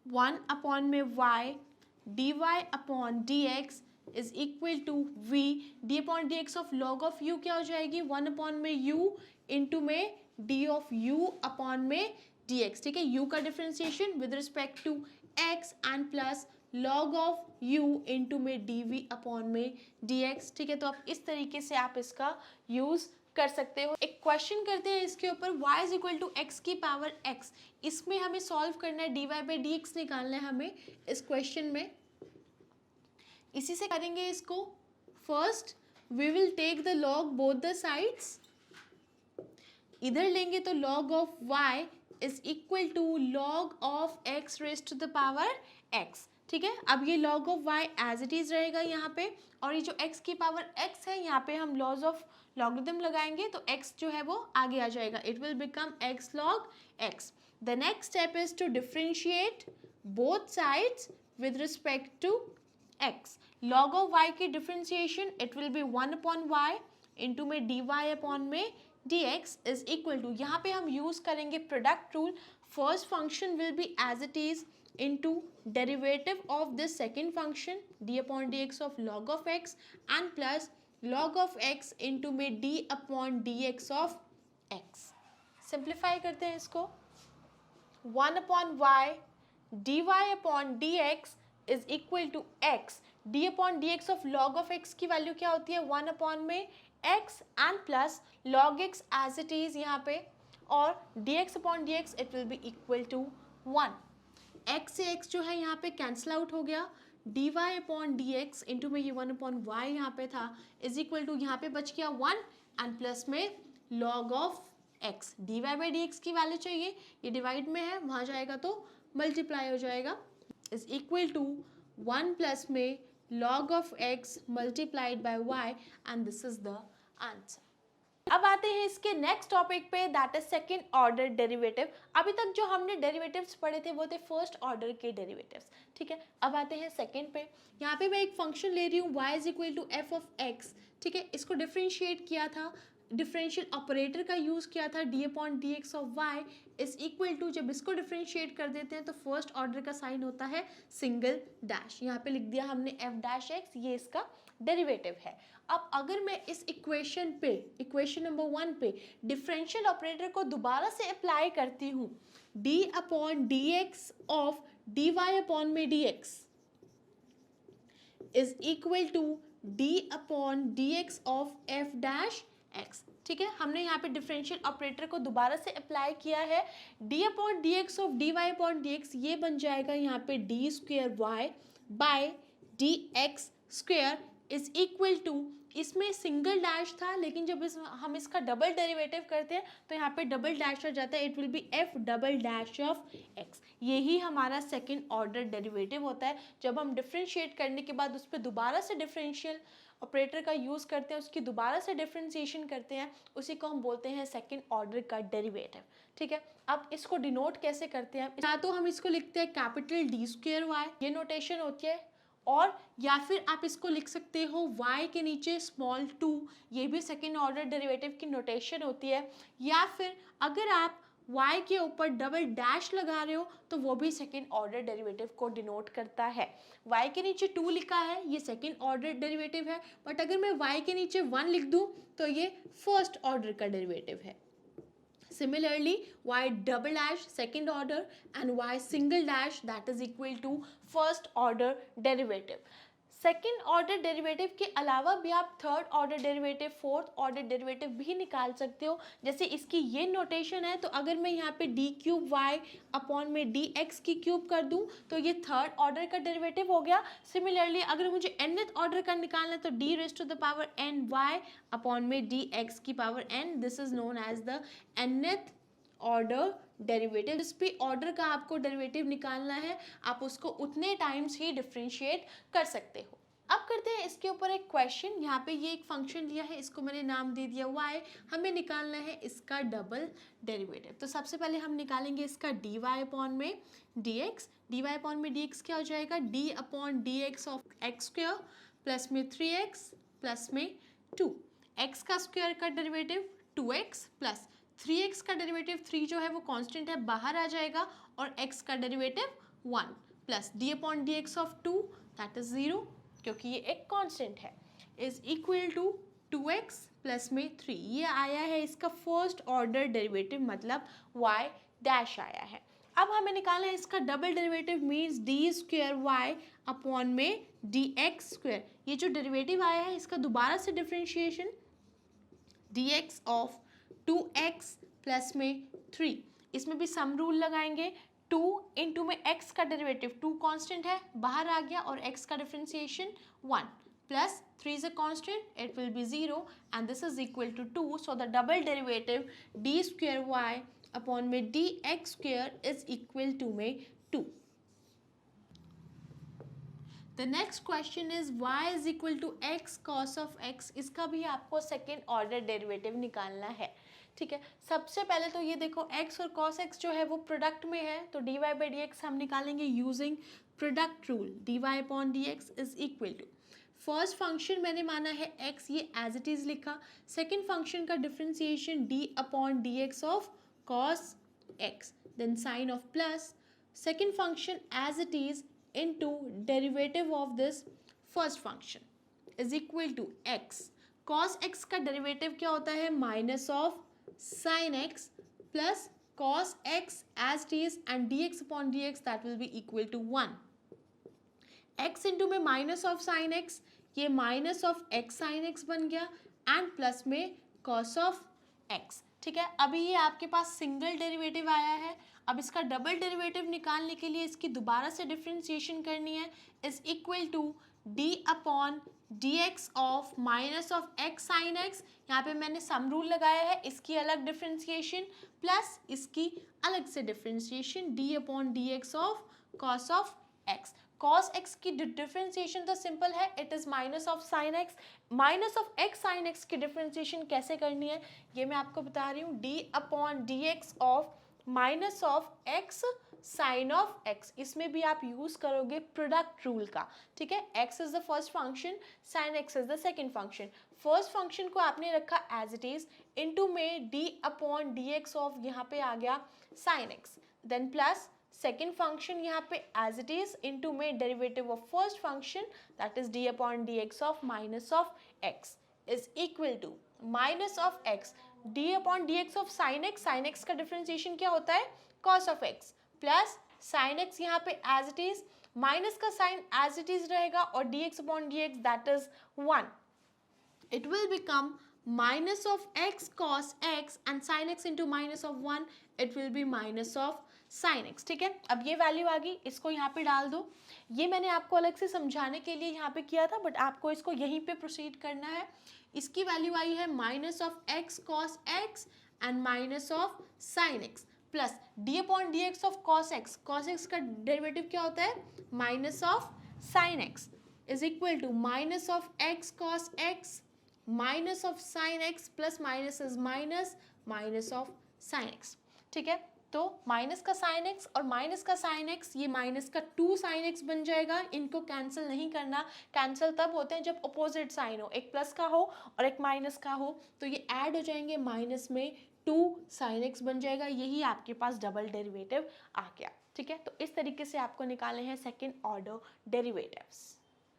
1 upon में y dy upon dx is equal to v d upon dx of log of u क्या हो जाएगी 1 अपॉन में u इंटू में d ऑफ u अपॉन में dx. ठीक है, u का differentiation with respect to x and plus log of u into में dv अपॉन में dx. ठीक है, तो आप इस तरीके से आप इसका यूज़ कर सकते हो. एक क्वेश्चन करते हैं इसके ऊपर, y is equal to x की पावर x. इसमें हमें सॉल्व करना है, dy बाई dx निकालना है हमें इस क्वेश्चन में. इसी से करेंगे इसको. First we will take the log both the sides. इधर लेंगे तो log of y is equal to log of x raised to the power x. ठीक है, अब ये log of y as it is रहेगा यहाँ पे, और ये जो x की पावर x है यहाँ पे हम लॉज ऑफ लॉगरिथम लगाएंगे तो x जो है वो आगे आ जाएगा. It will become x log x. The next step is to differentiate both sides with respect to x. log of y की differentiation it will be 1 upon y into में dy अपॉन में dx इज इक्वल टू, यहाँ पे हम यूज़ करेंगे product rule. First function will be as it is into derivative of this second function d upon dx of log of x and plus log of x into में d upon dx of x. Simplify करते हैं इसको. 1 upon y dy upon dx is equal to x. d upon dx of log of x की वैल्यू क्या होती है 1 upon में x and plus log x as it is यहाँ पे, और dx upon dx it will be equal to 1. x से x जो है यहाँ पे कैंसिल आउट हो गया. dy upon D x into में ये 1 अपॉन y यहाँ पे था इज इक्वल टू, यहाँ पे बच गया 1 एंड प्लस में log of x. dy by D x की वैल्यू चाहिए, ये डिवाइड में है, वहाँ जाएगा तो मल्टीप्लाई हो जाएगा, इज इक्वल टू 1 प्लस में log of x multiplied by y and this is the answer. अब आते हैं इसके नेक्स्ट टॉपिक पे, that is second order derivative. अभी तक जो हमने डेरिवेटिव्स पढ़े थे वो थे फर्स्ट ऑर्डर के डेरिवेटिव्स. ठीक है, अब आते हैं सेकेंड पे. यहाँ पे मैं एक फंक्शन ले रही हूँ y is equal to F of x. ठीक है, इसको डिफ्रेंशिएट किया था, डिफरेंशियल ऑपरेटर का यूज़ किया था d upon D x of y is equal to, जब इसको डिफ्रेंशिएट कर देते हैं तो फर्स्ट ऑर्डर का साइन होता है सिंगल डैश. यहाँ पे लिख दिया हमने f डैश एक्स, ये इसका डेरिवेटिव है. अब अगर मैं इस इक्वेशन पे, इक्वेशन नंबर 1 पे डिफरेंशियल ऑपरेटर को दोबारा से अप्लाई करती हूँ, d upon D x of dy upon में dx is equal to d upon D x of f dash x. ठीक है, हमने यहाँ पे डिफरेंशियल ऑपरेटर को दोबारा से अप्लाई किया है. d upon D x of dy upon dx ये बन जाएगा यहाँ पे d square y by dx square is equal to, इसमें सिंगल डैश था लेकिन जब हम इसका डबल डेरिवेटिव करते हैं तो यहाँ पे डबल डैश आ जाता है, it will B f double dash of x. यही हमारा सेकेंड ऑर्डर डेरिवेटिव होता है. जब हम डिफ्रेंशिएट करने के बाद उस पर दोबारा से डिफरेंशियल ऑपरेटर का यूज़ करते हैं, उसकी दोबारा से डिफ्रेंशिएशन करते हैं, उसी को हम बोलते हैं सेकेंड ऑर्डर का डेरिवेटिव. ठीक है, अब इसको डिनोट कैसे करते हैं, या तो हम इसको लिखते हैं कैपिटल डी स्क्वेयर वाई, ये नोटेशन होती है, और या फिर आप इसको लिख सकते हो y के नीचे स्मॉल 2, ये भी सेकेंड ऑर्डर डेरिवेटिव की नोटेशन होती है. या फिर अगर आप y के ऊपर डबल डैश लगा रहे हो तो वो भी सेकेंड ऑर्डर डेरिवेटिव को डिनोट करता है. y के नीचे 2 लिखा है, ये सेकेंड ऑर्डर डेरिवेटिव है, बट अगर मैं y के नीचे 1 लिख दूँ तो ये फर्स्ट ऑर्डर का डेरिवेटिव है. Similarly, y double dash second order and y single dash that is equal to first order derivative. Second order derivative के अलावा भी आप third order derivative, fourth order derivative भी निकाल सकते हो। जैसे इसकी ये नोटेशन है, तो अगर मैं यहाँ पे डी क्यूब वाई अपॉन में डी एक्स की क्यूब कर दूँ तो ये थर्ड ऑर्डर का डेरिवेटिव हो गया। सिमिलरली अगर मुझे nth ऑर्डर का निकालना है तो d raise to the power n y upon में डी एक्स की power n, this is known as the nth order derivative. जिस भी ऑर्डर का आपको डेरिवेटिव निकालना है आप उसको उतने टाइम्स ही डिफ्रेंशिएट कर सकते हो। अब करते हैं इसके ऊपर एक क्वेश्चन। यहाँ पे ये एक फंक्शन दिया है, इसको मैंने नाम दे दिया y, हमें निकालना है इसका डबल डेरिवेटिव। तो सबसे पहले हम निकालेंगे इसका dy अपॉन में dx। dy अपॉन में dx क्या हो जाएगा, d upon dx of x square plus में 3x प्लस में 2, x का स्क्वायर का डेरिवेटिव 2x प्लस 3x का डेरिवेटिव 3 जो है वो कांस्टेंट है, बाहर आ जाएगा, और x का derivative 1 plus d upon D x of 2 that is 0 क्योंकि ये एक कांस्टेंट है, is equal to 2x plus में 3। ये आया है इसका फर्स्ट ऑर्डर डेरिवेटिव, मतलब y डैश आया है। अब हमें निकालना है इसका double derivative, means d square y upon में डी एक्स स्क्वायर। ये जो डेरिवेटिव आया है इसका दोबारा से differentiation, dx of 2x plus में 3, इसमें भी सम रूल लगाएंगे। 2 इंटू में x का डेरिवेटिव 2 कांस्टेंट है, बाहर आ गया, और x का differentiation 1 plus 3 is a constant, it will be 0 and this is equal to 2। So the double derivative d square y upon में d x square is equal to में 2। The next question is y is equal to x cos of x। इसका भी आपको सेकेंड ऑर्डर डेरिवेटिव निकालना है। ठीक है, सबसे पहले तो ये देखो x और cos x जो है वो प्रोडक्ट में है, तो dy बाई डी एक्स हम निकालेंगे using product rule. dy upon D x is equal to, first function मैंने माना है x, ये एज इट इज लिखा। सेकेंड फंक्शन का differentiation d upon D x of cos x, then sine of plus, second function as it is into derivative of this first function is equal to x। cos x का डेरिवेटिव क्या होता है, minus of sin x plus cos x as it is and dx upon dx that will be equal to 1। x into में माइनस ऑफ sin x, ये minus of x sin x बन गया, एंड प्लस में cos ऑफ x। ठीक है, अभी ये आपके पास सिंगल डेरिवेटिव आया है। अब इसका डबल डेरिवेटिव निकालने के लिए इसकी दोबारा से डिफ्रेंशिएशन करनी है, is equal to d upon D x of minus of x sine x. यहाँ पे मैंने सम रूल लगाया है, इसकी अलग डिफ्रेंशिएशन प्लस इसकी अलग से differentiation, D upon D x of cos of x. cos x की डिफ्रेंशिएशन तो सिंपल है, it is minus of sine x. Minus of x sine x की डिफ्रेंशिएशन कैसे करनी है ये मैं आपको बता रही हूँ, d upon D x of minus of x sine of x. इसमें भी आप यूज़ करोगे प्रोडक्ट रूल का। ठीक है, x is the first function, sine x is the second function. First function को आपने रखा एज इट इज़, इनटू में d upon D x of, यहाँ पे आ गया sine x, then plus second function यहाँ पे एज इट इज, इनटू में derivative of first function that is d upon D x of minus of x is equal to minus of x d upon D x of sine x. Sine x का डिफ्रेंशिएशन क्या होता है, cos of x, plus sign x यहाँ पे एज इट इज, माइनस का साइन एज इट इज रहेगा, और D x upon D x that is 1। It will become minus of x cos x and sin x into minus of 1, it will be minus of sin x। ठीक है, अब ये वैल्यू आ गई, इसको यहाँ पे डाल दो। ये मैंने आपको अलग से समझाने के लिए यहाँ पे किया था, बट आपको इसको यहीं पे प्रोसीड करना है। इसकी वैल्यू आई है minus of x cos x and minus of sine x plus d upon D x of cos x. Cos x का डेरिवेटिव क्या होता है, minus of sine x is equal to minus of x cos x minus of sine x plus minus is minus, minus of sine x. ठीक है, तो माइनस का साइन एक्स और माइनस का साइन एक्स, ये माइनस का 2 साइन एक्स बन जाएगा। इनको कैंसिल नहीं करना, कैंसिल तब होते हैं जब अपोजिट साइन हो, एक प्लस का हो और एक माइनस का हो, तो ये ऐड हो जाएंगे, माइनस में 2 साइन एक्स बन जाएगा। यही आपके पास डबल डेरिवेटिव आ गया। ठीक है, तो इस तरीके से आपको निकालने हैं सेकेंड ऑर्डर डेरिवेटिव्स।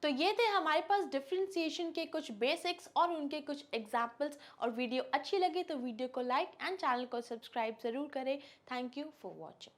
तो ये थे हमारे पास डिफरेंशिएशन के कुछ बेसिक्स और उनके कुछ एग्जाम्पल्स। और वीडियो अच्छी लगी तो वीडियो को लाइक एंड चैनल को सब्सक्राइब ज़रूर करें। Thank you for watching.